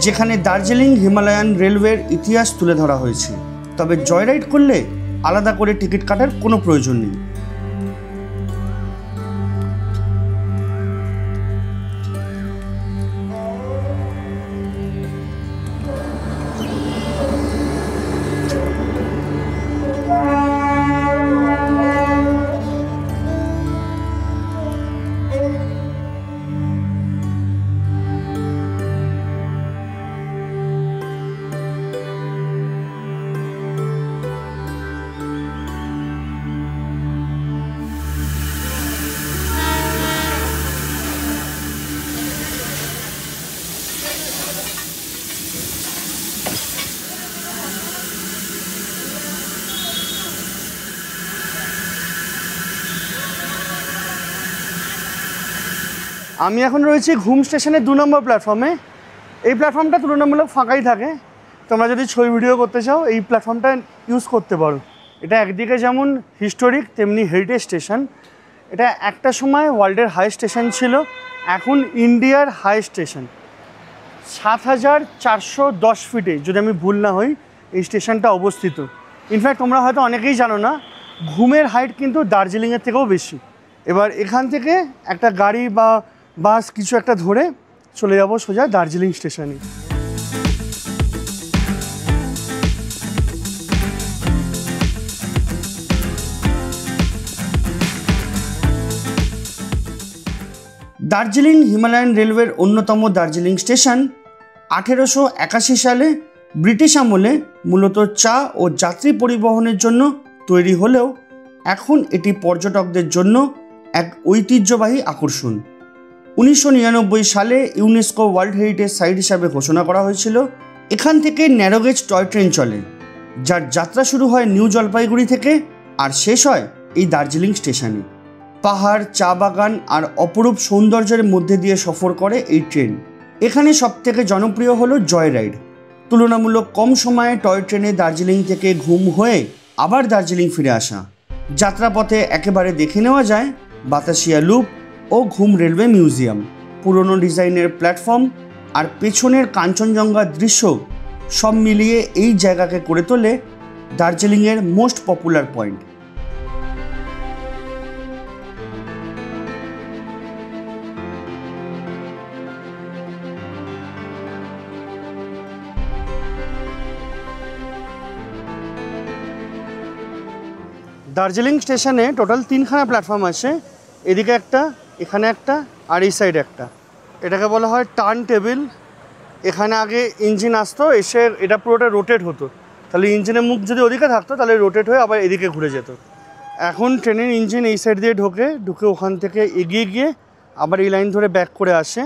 যেখানে দার্জিলিং হিমালয়ান রেলওয়ের ইতিহাস তুলে ধরা হয়েছে। তবে জয়রাইড করলে আলাদা করে টিকিট কাটার কোনো প্রয়োজন নেই। আমি এখন রয়েছি ঘুম স্টেশনের 2 নম্বর প্ল্যাটফর্মে। এই প্ল্যাটফর্মটা তুলনামূলক ফাঁকাই থাকে, তোমরা যদি ছবি ভিডিও করতে চাও এই প্ল্যাটফর্মটা ইউজ করতে পারো। এটা একদিকে যেমন হিস্টোরিক তেমনি হেরিটেজ স্টেশন। এটা একটা সময় ওয়ার্ল্ডের হাই স্টেশন ছিল, এখন ইন্ডিয়ার হাই স্টেশন। 7410 ফিটে, যদি আমি ভুল না হই, এই স্টেশনটা অবস্থিত। ইনফ্যাক্ট তোমরা হয়তো অনেকেই জানো না, ঘুমের হাইট কিন্তু দার্জিলিংয়ের থেকেও বেশি। এবার এখান থেকে একটা গাড়ি বা বাস কিছু একটা ধরে চলে যাব সোজা দার্জিলিং স্টেশনে। দার্জিলিং হিমালয়ান রেলওয়ের অন্যতম দার্জিলিং স্টেশন 1881 সালে ব্রিটিশ আমলে মূলত চা ও যাত্রী পরিবহনের জন্য তৈরি হলেও এখন এটি পর্যটকদের জন্য এক ঐতিহ্যবাহী আকর্ষণ। 1999 সালে ইউনেস্কো ওয়ার্ল্ড হেরিটেজ সাইট হিসাবে ঘোষণা করা হয়েছিল। এখান থেকে ন্যারোগেজ টয় ট্রেন চলে, যার যাত্রা শুরু হয় নিউ জলপাইগুড়ি থেকে আর শেষ হয় এই দার্জিলিং স্টেশনে। পাহাড়, চা বাগান আর অপরূপ সৌন্দর্যের মধ্যে দিয়ে সফর করে এই ট্রেন। এখানে সবথেকে জনপ্রিয় হলো জয় রাইড। তুলনামূলক কম সময়ে টয় ট্রেনে দার্জিলিং থেকে ঘুম হয়ে আবার দার্জিলিং ফিরে আসা। যাত্রাপথে একেবারে দেখে নেওয়া যায় বাতাসিয়া লুপ ও ঘুম রেলওয়ে মিউজিয়াম। পুরনো ডিজাইনের প্ল্যাটফর্ম আর পেছনের কাঞ্চনজঙ্ঘার দৃশ্য সব মিলিয়ে এই জায়গাকে করে তোলে দার্জিলিংয়ের মোস্ট পপুলার পয়েন্ট। দার্জিলিং স্টেশনে টোটাল 3খানা প্ল্যাটফর্ম আছে। এদিকে একটা, এখানে একটা আর এই সাইডে একটা। এটাকে বলা হয় টার্ন টেবিল। এখানে আগে ইঞ্জিন আসতো, এসে এটা পুরোটা রোটেট হতো, তাহলে ইঞ্জিনের মুখ যদি ওদিকে থাকতো তাহলে রোটেট হয়ে আবার এদিকে ঘুরে যেত। এখন ট্রেনের ইঞ্জিন এই সাইড দিয়ে ঢুকে ওখান থেকে এগিয়ে গিয়ে আবার এই লাইন ধরে ব্যাক করে আসে।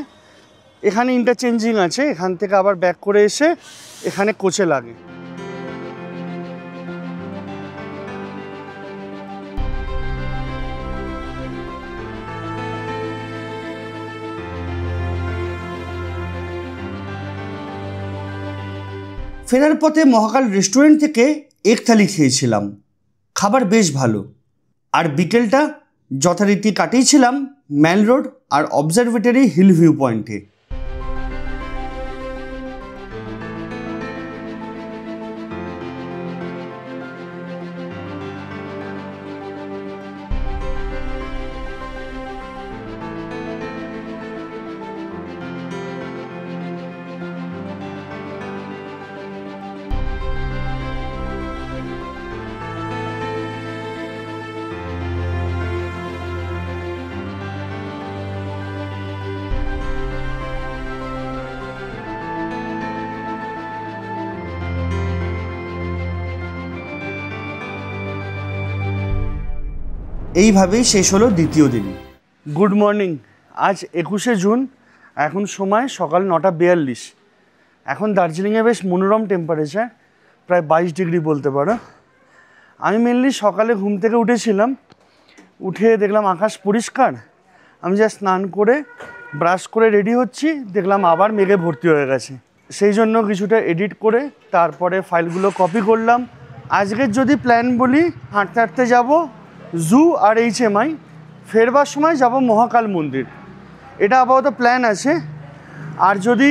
এখানে ইন্টারচেঞ্জিং আছে, এখান থেকে আবার ব্যাক করে এসে এখানে কোচে লাগে। ফেরার পথে মহাকাল রেস্টুরেন্ট থেকে এক থালি খেয়েছিলাম, খাবার বেশ ভালো। আর বিকেলটা যথারীতি কাটিয়েছিলাম ম্যাল রোড আর অবজারভেটরি হিল ভিউ পয়েন্টে। এইভাবেই শেষ হলো দ্বিতীয় দিন। Good morning. আজ 21শে জুন, এখন সময় সকাল 9:42। এখন দার্জিলিংয়ে বেশ মনোরম টেম্পারেচার, প্রায় 22 ডিগ্রি বলতে পারো। আমি মেনলি সকালে ঘুম থেকে উঠেছিলাম, উঠে দেখলাম আকাশ পরিষ্কার। আমি যা স্নান করে ব্রাশ করে রেডি হচ্ছি, দেখলাম আবার মেঘে ভর্তি হয়ে গেছে। সেই জন্য কিছুটা এডিট করে তারপরে ফাইলগুলো কপি করলাম। আজকের যদি প্ল্যান বলি, হাঁটতে হাঁটতে যাবো জু আর HMI, ফেরবার সময় যাব মহাকাল মন্দির। এটা আপাতত প্ল্যান আছে। আর যদি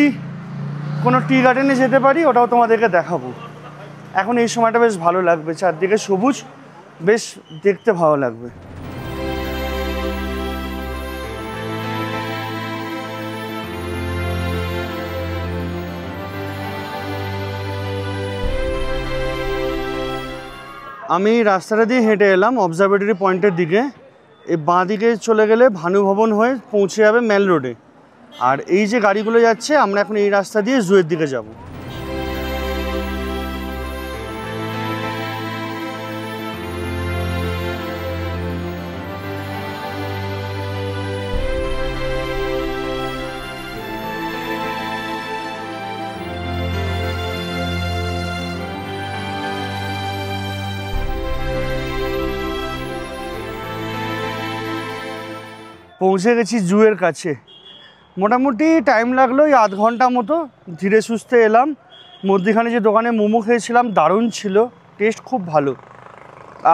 কোনো টি গার্ডেনে যেতে পারি ওটাও তোমাদেরকে দেখাবো। এখন এই সময়টা বেশ ভালো লাগবে, চারদিকে সবুজ, বেশ দেখতে ভালো লাগবে। আমি রাস্তাটা দিয়ে হেঁটে এলাম অবজারভেটরি পয়েন্টের দিকে। এই বাঁ দিকে চলে গেলে ভানু ভবন হয়ে পৌঁছে যাবে ম্যাল রোডে। আর এই যে গাড়িগুলো যাচ্ছে, আমরা এখন এই রাস্তা দিয়ে জুয়ের দিকে যাব। পৌঁছে গেছি জুয়ের কাছে। মোটামুটি টাইম লাগলো এই আধ ঘন্টা মতো, ধীরে সুস্থে এলাম। মধ্যিখানে যে দোকানে মোমো খেয়েছিলাম দারুণ ছিল, টেস্ট খুব ভালো,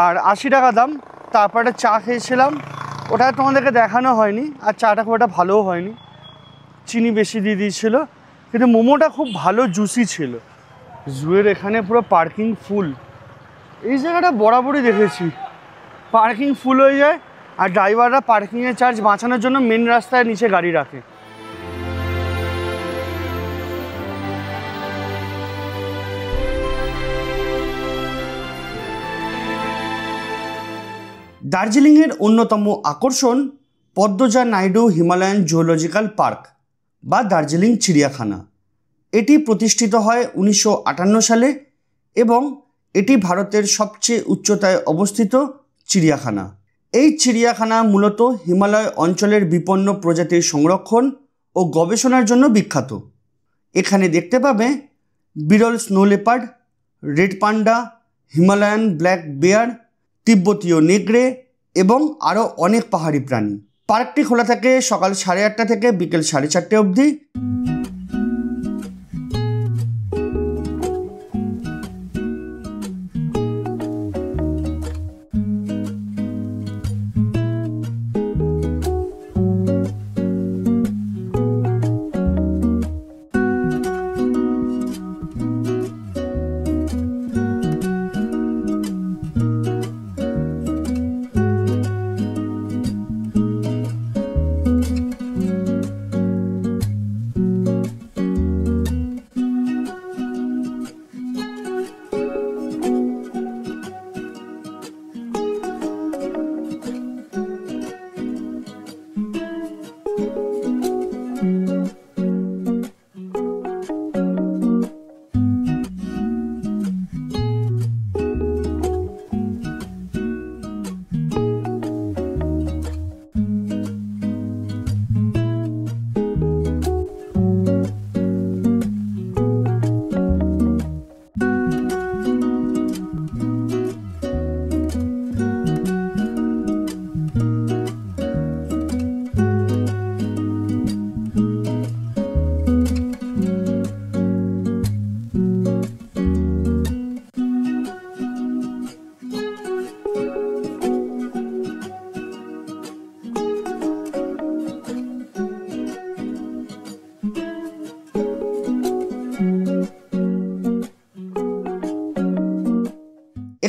আর 80 টাকা দাম। তারপর একটা চা খেয়েছিলাম, ওটা তোমাদেরকে দেখানো হয়নি, আর চাটা খুব একটা ভালোও হয়নি, চিনি বেশি দিয়ে দিয়েছিল, কিন্তু মোমোটা খুব ভালো জুসি ছিল। জুয়ের এখানে পুরো পার্কিং ফুল। এই জায়গাটা বরাবরই দেখেছি পার্কিং ফুল হয়ে যায়, আর ড্রাইভাররা পার্কিংয়ের চার্জ বাঁচানোর জন্য মেন রাস্তায় নিচে গাড়ি রাখে। দার্জিলিংয়ের অন্যতম আকর্ষণ Padmaja Naidu Himalayan zoological park বা দার্জিলিং চিড়িয়াখানা। এটি প্রতিষ্ঠিত হয় 1958 সালে এবং এটি ভারতের সবচেয়ে উচ্চতায় অবস্থিত চিড়িয়াখানা। এই চিড়িয়াখানা মূলত হিমালয় অঞ্চলের বিপন্ন প্রজাতির সংরক্ষণ ও গবেষণার জন্য বিখ্যাত। এখানে দেখতে পাবে বিরল snow leopard, red panda, Himalayan black bear, তিব্বতীয় নেগড়ে এবং আরও অনেক পাহাড়ি প্রাণী। পার্কটি খোলা থাকে সকাল 8:30 থেকে বিকেল 4:30 অবধি।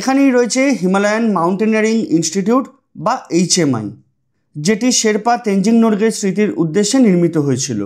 এখানেই রয়েছে হিমালয়ান মাউন্টেনিয়ারিং ইনস্টিটিউট বা HMI, যেটি শেরপা তেনজিং নোরগের স্মৃতির উদ্দেশ্যে নির্মিত হয়েছিল।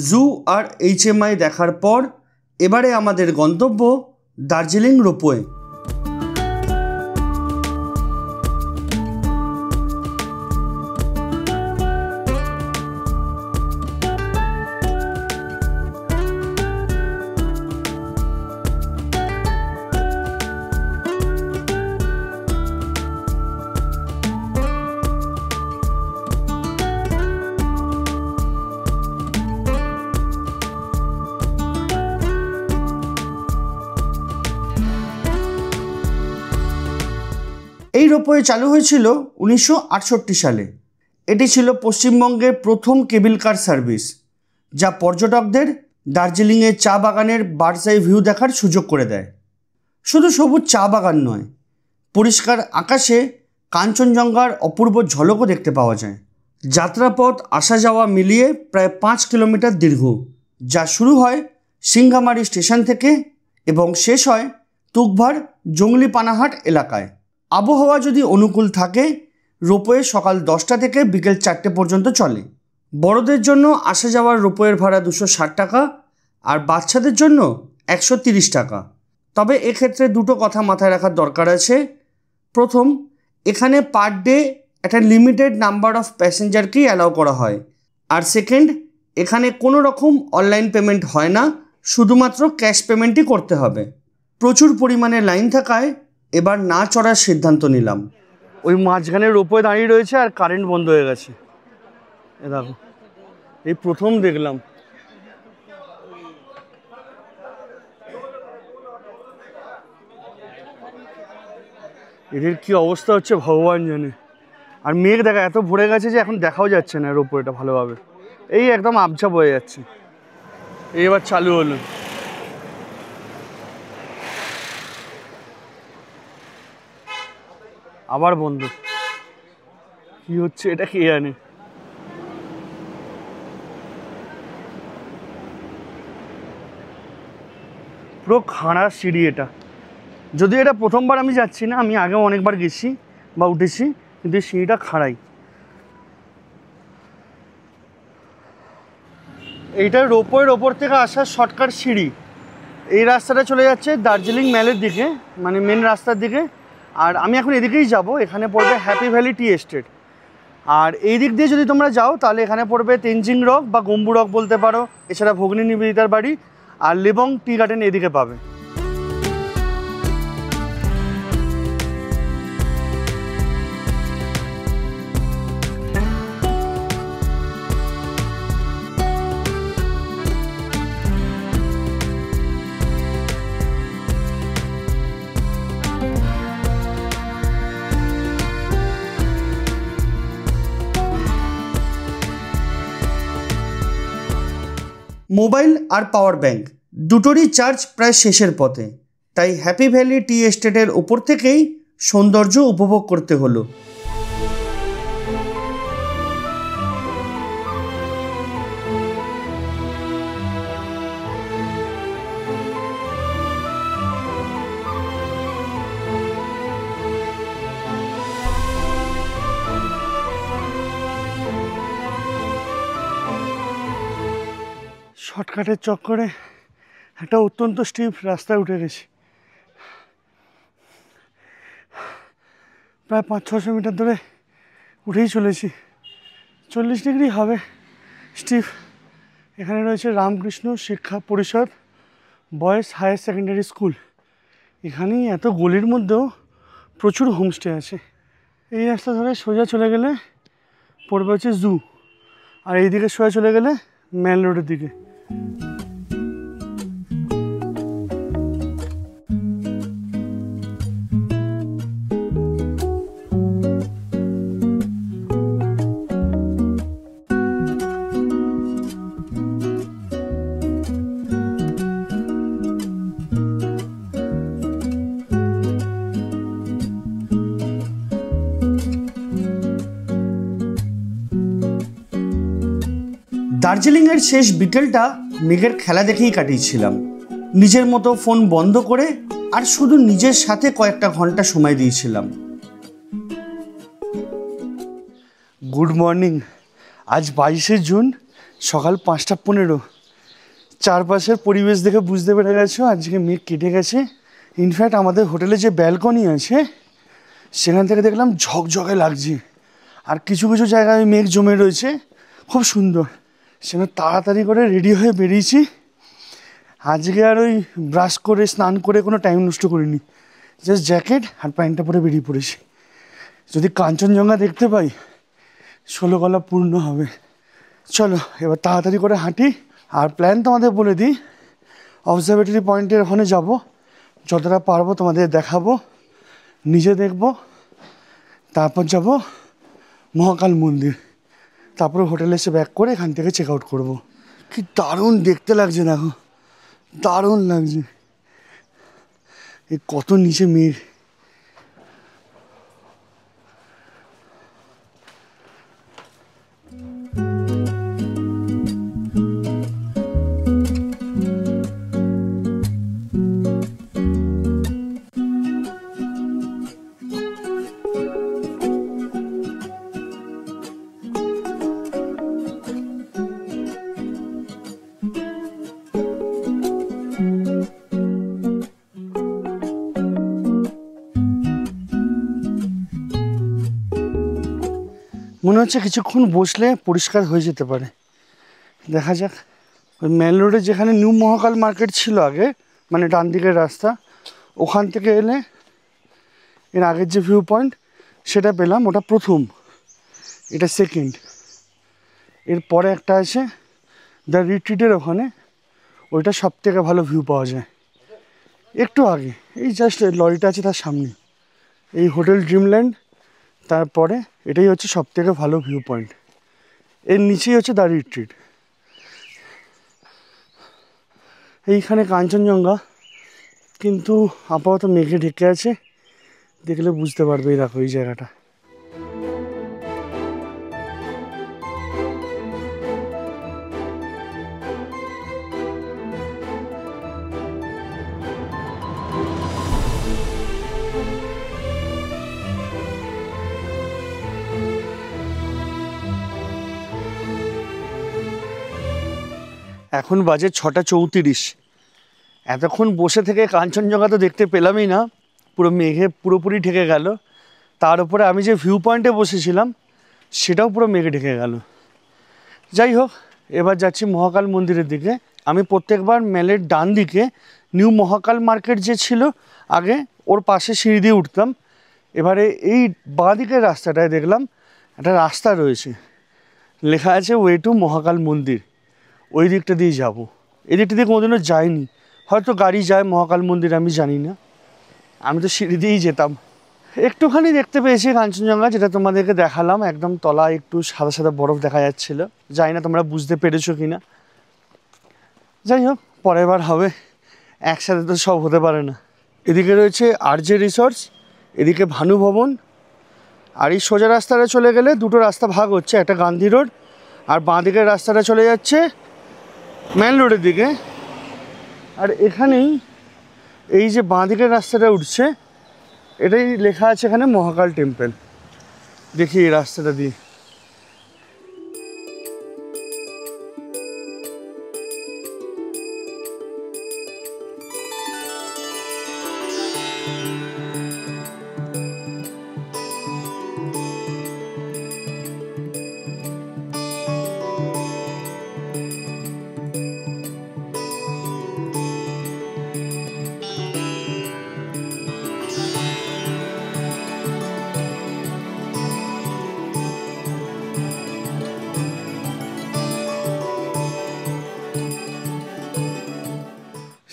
জু আর HMI দেখার পর এবারে আমাদের গন্তব্য দার্জিলিং রোপওয়ে। এই রোপওয়ে চালু হয়েছিল 1968 সালে। এটি ছিল পশ্চিমবঙ্গের প্রথম কেবল কার সার্ভিস, যা পর্যটকদের দার্জিলিংয়ের চা বাগানের বার্ডস আই ভিউ দেখার সুযোগ করে দেয়। শুধু সবুজ চা বাগান নয়, পরিষ্কার আকাশে কাঞ্চনজঙ্ঘার অপূর্ব ঝলকও দেখতে পাওয়া যায়। যাত্রাপথ আসা যাওয়া মিলিয়ে প্রায় 5 কিলোমিটার দীর্ঘ, যা শুরু হয় সিংঘামারি স্টেশন থেকে এবং শেষ হয় তুকভার জঙ্গলি পানাহাট এলাকায়। আবহাওয়া যদি অনুকূল থাকে, রোপওয়ে সকাল 10টা থেকে বিকেল 4টে পর্যন্ত চলে। বড়দের জন্য আসা যাওয়ার রোপওয়ের ভাড়া 260 টাকা আর বাচ্চাদের জন্য 130 টাকা। তবে এক্ষেত্রে দুটো কথা মাথায় রাখার দরকার আছে। প্রথম, এখানে পার ডে একটা লিমিটেড নাম্বার অফ প্যাসেঞ্জারকেই অ্যালাউ করা হয়। আর সেকেন্ড, এখানে কোনো রকম অনলাইন পেমেন্ট হয় না, শুধুমাত্র ক্যাশ পেমেন্টই করতে হবে। প্রচুর পরিমাণে লাইন থাকায় এবার না চড়ার সিদ্ধান্ত নিলাম। ওই মাঝখানে রোপওয়ে দাঁড়িয়ে রয়েছে আর কারেন্ট বন্ধ হয়ে গেছে। এ দেখো, এই প্রথম দেখলাম। এদের কি অবস্থা হচ্ছে ভগবান জানে। আর মেঘ দেখা এত ভরে গেছে যে এখন দেখাও যাচ্ছে না রোপওয়েটা ভালোভাবে। এই একদম আবঝাপ হয়ে যাচ্ছে। এবার চালু হলো। আবার বন্ধ। কি হচ্ছে এটা কে জানে। পুরো খাড়া সিঁড়ি এটা। যদি এটা প্রথমবার আমি যাচ্ছি না, আমি আগেও অনেকবার গেছি বা উঠেছি, কিন্তু সিঁড়িটা খাড়াই। এইটা রোপওয়ের ওপর থেকে আসার শর্টকাট সিঁড়ি। এই রাস্তাটা চলে যাচ্ছে দার্জিলিং ম্যালের দিকে, মানে মেন রাস্তার দিকে। আর আমি এখন এদিকেই যাব। এখানে পড়বে হ্যাপি ভ্যালি টি এস্টেট। আর এই দিক দিয়ে যদি তোমরা যাও তাহলে এখানে পড়বে তেনজিং রক বা গম্বু রক বলতে পারো। এছাড়া ভগ্নী নিবেদিতার বাড়ি আর লিবং টি গার্ডেন এদিকে পাবে। মোবাইল আর পাওয়ার ব্যাংক দুটোরই চার্জ প্রায় শেষের পথে, তাই হ্যাপি ভ্যালি টি এস্টেটের ওপর থেকেই সৌন্দর্য উপভোগ করতে হলো। শর্টকাটের চক্করে একটা অত্যন্ত স্টিপ রাস্তায় উঠে গেছি। প্রায় 500-600 মিটার ধরে উঠেই চলেছি। 40 ডিগ্রি হবে স্টিপ। এখানে রয়েছে রামকৃষ্ণ শিক্ষা পরিষদ বয়েজ হায়ার সেকেন্ডারি স্কুল। এখানেই এত গলির মধ্যেও প্রচুর হোমস্টে আছে। এই রাস্তা ধরে সোজা চলে গেলে পড়বে হচ্ছে জু, আর এইদিকে সোজা চলে গেলে মেন রোডের দিকে। দার্জিলিংয়ের শেষ বিকেলটা মেঘের খেলা দেখেই কাটিয়েছিলাম, নিজের মতো ফোন বন্ধ করে আর শুধু নিজের সাথে কয়েকটা ঘন্টা সময় দিয়েছিলাম। Good morning. আজ 22শে জুন, সকাল 5:15। চারপাশের পরিবেশ দেখে বুঝতে পেরে গেছো আজকে মেঘ কেটে গেছে। ইনফ্যাক্ট আমাদের হোটেলে যে ব্যালকনি আছে সেখান থেকে দেখলাম ঝকঝকে লাগছে, আর কিছু কিছু জায়গায় মেঘ জমে রয়েছে, খুব সুন্দর। সেখানে তাড়াতাড়ি করে রেডি হয়ে বেরিয়েছি। আজকে আর ওই ব্রাশ করে স্নান করে কোনো টাইম নষ্ট করিনি, জাস্ট জ্যাকেট আর প্যান্টটা পরে বেরিয়ে পড়েছি। যদি কাঞ্চনজঙ্ঘা দেখতে পাই 16 গলা পূর্ণ হবে। চলো এবার তাড়াতাড়ি করে হাঁটি। আর প্ল্যান তোমাদের বলে দিই, অবজারভেটরি পয়েন্টের ওখানে যাব, যতটা পারবো তোমাদের দেখাবো, নিজে দেখব, তারপর যাব মহাকাল মন্দির, তারপরে হোটেলে এসে ব্যাক করে এখান থেকে চেক আউট করবো। কি দারুণ দেখতে লাগছে, দেখো দারুণ লাগছে। এই কত নিচে মেঘ। মনে হচ্ছে কিছুক্ষণ বসলে পরিষ্কার হয়ে যেতে পারে, দেখা যাক। ওই মেন রোডে যেখানে নিউ মহাকাল মার্কেট ছিল আগে, মানে ডান দিকের রাস্তা, ওখান থেকে এলে এর আগের যে ভিউ পয়েন্ট সেটা পেলাম, ওটা প্রথম, এটা সেকেন্ড। এরপরে একটা আছে দ্য রিট্রিটের ওখানে, ওইটা সব থেকে ভালো ভিউ পাওয়া যায়। একটু আগে এই জাস্ট লরিটা আছে তার সামনে, এই হোটেল ড্রিমল্যান্ড, তারপরে এটাই হচ্ছে সব থেকে ভালো ভিউ পয়েন্ট। এর নিচেই হচ্ছে দ্য রিট্রিট। এইখানে কাঞ্চনজঙ্ঘা, কিন্তু আপাতত মেঘে ঢেকে আছে, দেখলে বুঝতে পারবে। এই দেখো এই জায়গাটা। এখন বাজে 6:34। এতক্ষণ বসে থেকে কাঞ্চনজঙ্ঘা তো দেখতে পেলামই না, পুরো মেঘে পুরোপুরি ঢেকে গেল। তার উপরে আমি যে ভিউ পয়েন্টে বসেছিলাম সেটাও পুরো মেঘে ঢেকে গেল। যাই হোক, এবার যাচ্ছি মহাকাল মন্দিরের দিকে। আমি প্রত্যেকবার মেলের ডান দিকে নিউ মহাকাল মার্কেট যে ছিল আগে, ওর পাশে সিঁড়ি দিয়ে উঠতাম। এবারে এই বাঁ দিকের রাস্তাটায় দেখলাম একটা রাস্তা রয়েছে, লেখা আছে ওয়ে টু মহাকাল মন্দির। ওই দিকটা দিয়ে যাব। এই দিকটা দিয়ে কোনোদিনও যাইনি, হয়তো গাড়ি যায় মহাকাল মন্দির, আমি জানি না। আমি তো সিঁড়ি দিয়েই যেতাম। একটুখানি দেখতে পেয়েছি কাঞ্চনজঙ্ঘা, যেটা তোমাদেরকে দেখালাম, একদম তলায় একটু সাদা সাদা বরফ দেখা যাচ্ছিলো। জানি না তোমরা বুঝতে পেরেছো কি না। যাই হোক, পরের বার হবে, একসাথে তো সব হতে পারে না। এদিকে রয়েছে আরজে রিসর্টস, এদিকে ভানু ভবন, আর এই সোজা রাস্তাটা চলে গেলে দুটো রাস্তা ভাগ হচ্ছে, একটা গান্ধী রোড, আর বাঁ দিকের রাস্তাটা চলে যাচ্ছে মেন রোডের দিকে। আর এখানেই এই যে বাঁ দিকের রাস্তাটা উঠছে, এটাই লেখা আছে এখানে মহাকাল টেম্পল। দেখি এই রাস্তাটা দিয়ে।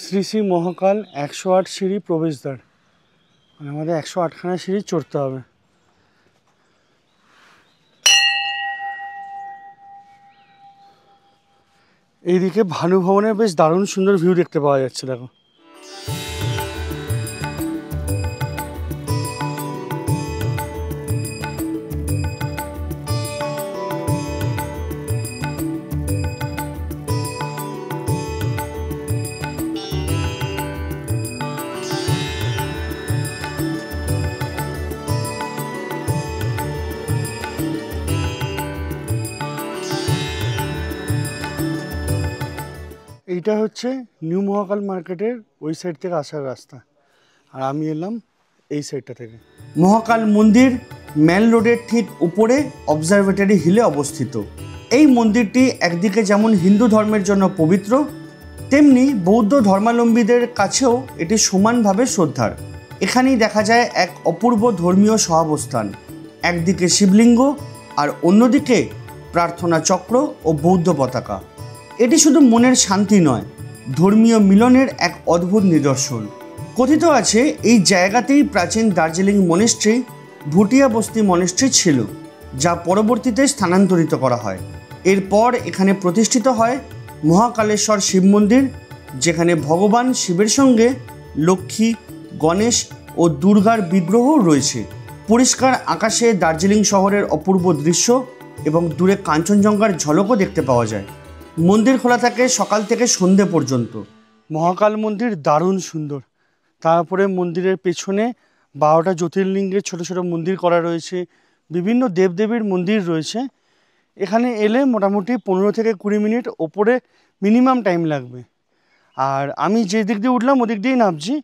শ্রী শ্রী মহাকাল 108 সিঁড়ি প্রবেশদ্বার, মানে আমাদের 108খানা সিঁড়ি চড়তে হবে। এইদিকে ভানু ভবনের বেশ দারুণ সুন্দর ভিউ দেখতে পাওয়া যাচ্ছে, দেখো। এইটা হচ্ছে নিউ মহাকাল মার্কেটের ওই সাইড থেকে আসার রাস্তা, আর আমি এলাম এই সাইডটা থেকে। মহাকাল মন্দির মেন রোডের ঠিক উপরে অবজারভেটরি হিলে অবস্থিত। এই মন্দিরটি একদিকে যেমন হিন্দু ধর্মের জন্য পবিত্র, তেমনি বৌদ্ধ ধর্মাবলম্বীদের কাছেও এটি সমানভাবে শ্রদ্ধার। এখানেই দেখা যায় এক অপূর্ব ধর্মীয় সহাবস্থান, একদিকে শিবলিঙ্গ আর অন্যদিকে প্রার্থনা চক্র ও বৌদ্ধ পতাকা। এটি শুধু মনের শান্তি নয়, ধর্মীয় মিলনের এক অদ্ভুত নিদর্শন। কথিত আছে এই জায়গাতেই প্রাচীন দার্জিলিং মনেস্ট্রি ভুটিয়া বস্তি মনেস্ট্রি ছিল, যা পরবর্তীতে স্থানান্তরিত করা হয়। এরপর এখানে প্রতিষ্ঠিত হয় মহাকালেশ্বর শিব মন্দির, যেখানে ভগবান শিবের সঙ্গে লক্ষ্মী, গণেশ ও দুর্গার বিগ্রহও রয়েছে। পরিষ্কার আকাশে দার্জিলিং শহরের অপূর্ব দৃশ্য এবং দূরে কাঞ্চনজঙ্ঘার ঝলকও দেখতে পাওয়া যায়। মন্দির খোলা থাকে সকাল থেকে সন্ধে পর্যন্ত। মহাকাল মন্দির দারুণ সুন্দর। তারপরে মন্দিরের পেছনে 12টা জ্যোতির্লিঙ্গের ছোট ছোট মন্দির করা রয়েছে, বিভিন্ন দেবদেবীর মন্দির রয়েছে। এখানে এলে মোটামুটি 15 থেকে 20 মিনিট ওপরে মিনিমাম টাইম লাগবে। আর আমি যে দিক দিয়ে উঠলাম ওদিক দিয়েই নামছি।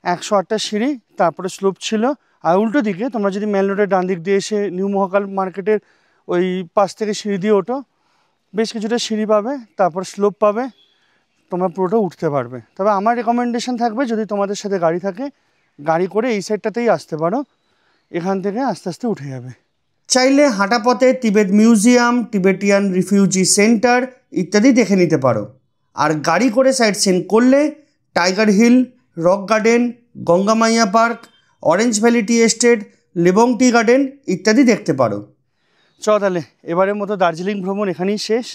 108টা সিঁড়ি, তারপরে স্লোপ ছিল। আর উল্টো দিকে তোমরা যদি মেন রোডের ডান দিক দিয়ে এসে নিউ মহাকাল মার্কেটের ওই পাশ থেকে সিঁড়ি দিয়ে ওঠো, বেশ কিছুটা সিঁড়ি পাবে, তারপর স্লোপ পাবে, তোমরা পুরোটা উঠতে পারবে। তবে আমার রেকমেন্ডেশন থাকবে, যদি তোমাদের সাথে গাড়ি থাকে, গাড়ি করে এই সাইডটাতেই আসতে পারো, এখান থেকে আস্তে আস্তে উঠে যাবে। চাইলে হাঁটা পথে Tibet museum, Tibetan refugee centre ইত্যাদি দেখে নিতে পারো। আর গাড়ি করে সাইট সিন করলে tiger hill, rock garden, Ganga Maya park, orange valley tea estate, Lebong tea garden ইত্যাদি দেখতে পারো। চল তাহলে এবারের মতো দার্জিলিং ভ্রমণ এখানেই শেষ।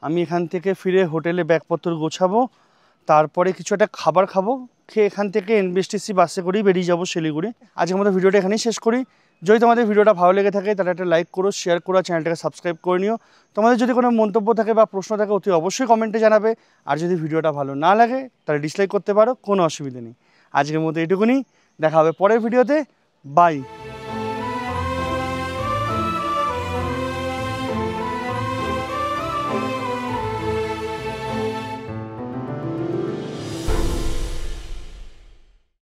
আমি এখান থেকে ফিরে হোটেলে ব্যাগপত্র গোছাবো, তারপরে কিছু একটা খাবার খাবো, খেয়ে এখান থেকে এনবিএসটিসি বাসে করেই বেরিয়ে যাবো শিলিগুড়ি। আজকের মতো ভিডিওটা এখানেই শেষ করি। যদি তোমাদের ভিডিওটা ভালো লেগে থাকে তাহলে একটা লাইক করো, শেয়ার করো, চ্যানেলটাকে সাবস্ক্রাইব করে নিও। তোমাদের যদি কোনো মন্তব্য থাকে বা প্রশ্ন থাকে অতি অবশ্যই কমেন্টে জানাবে। আর যদি ভিডিওটা ভালো না লাগে তাহলে ডিসলাইক করতে পারো, কোনো অসুবিধা নেই। আজকের মতো এটুকুনি, দেখা হবে পরের ভিডিওতে। বাই।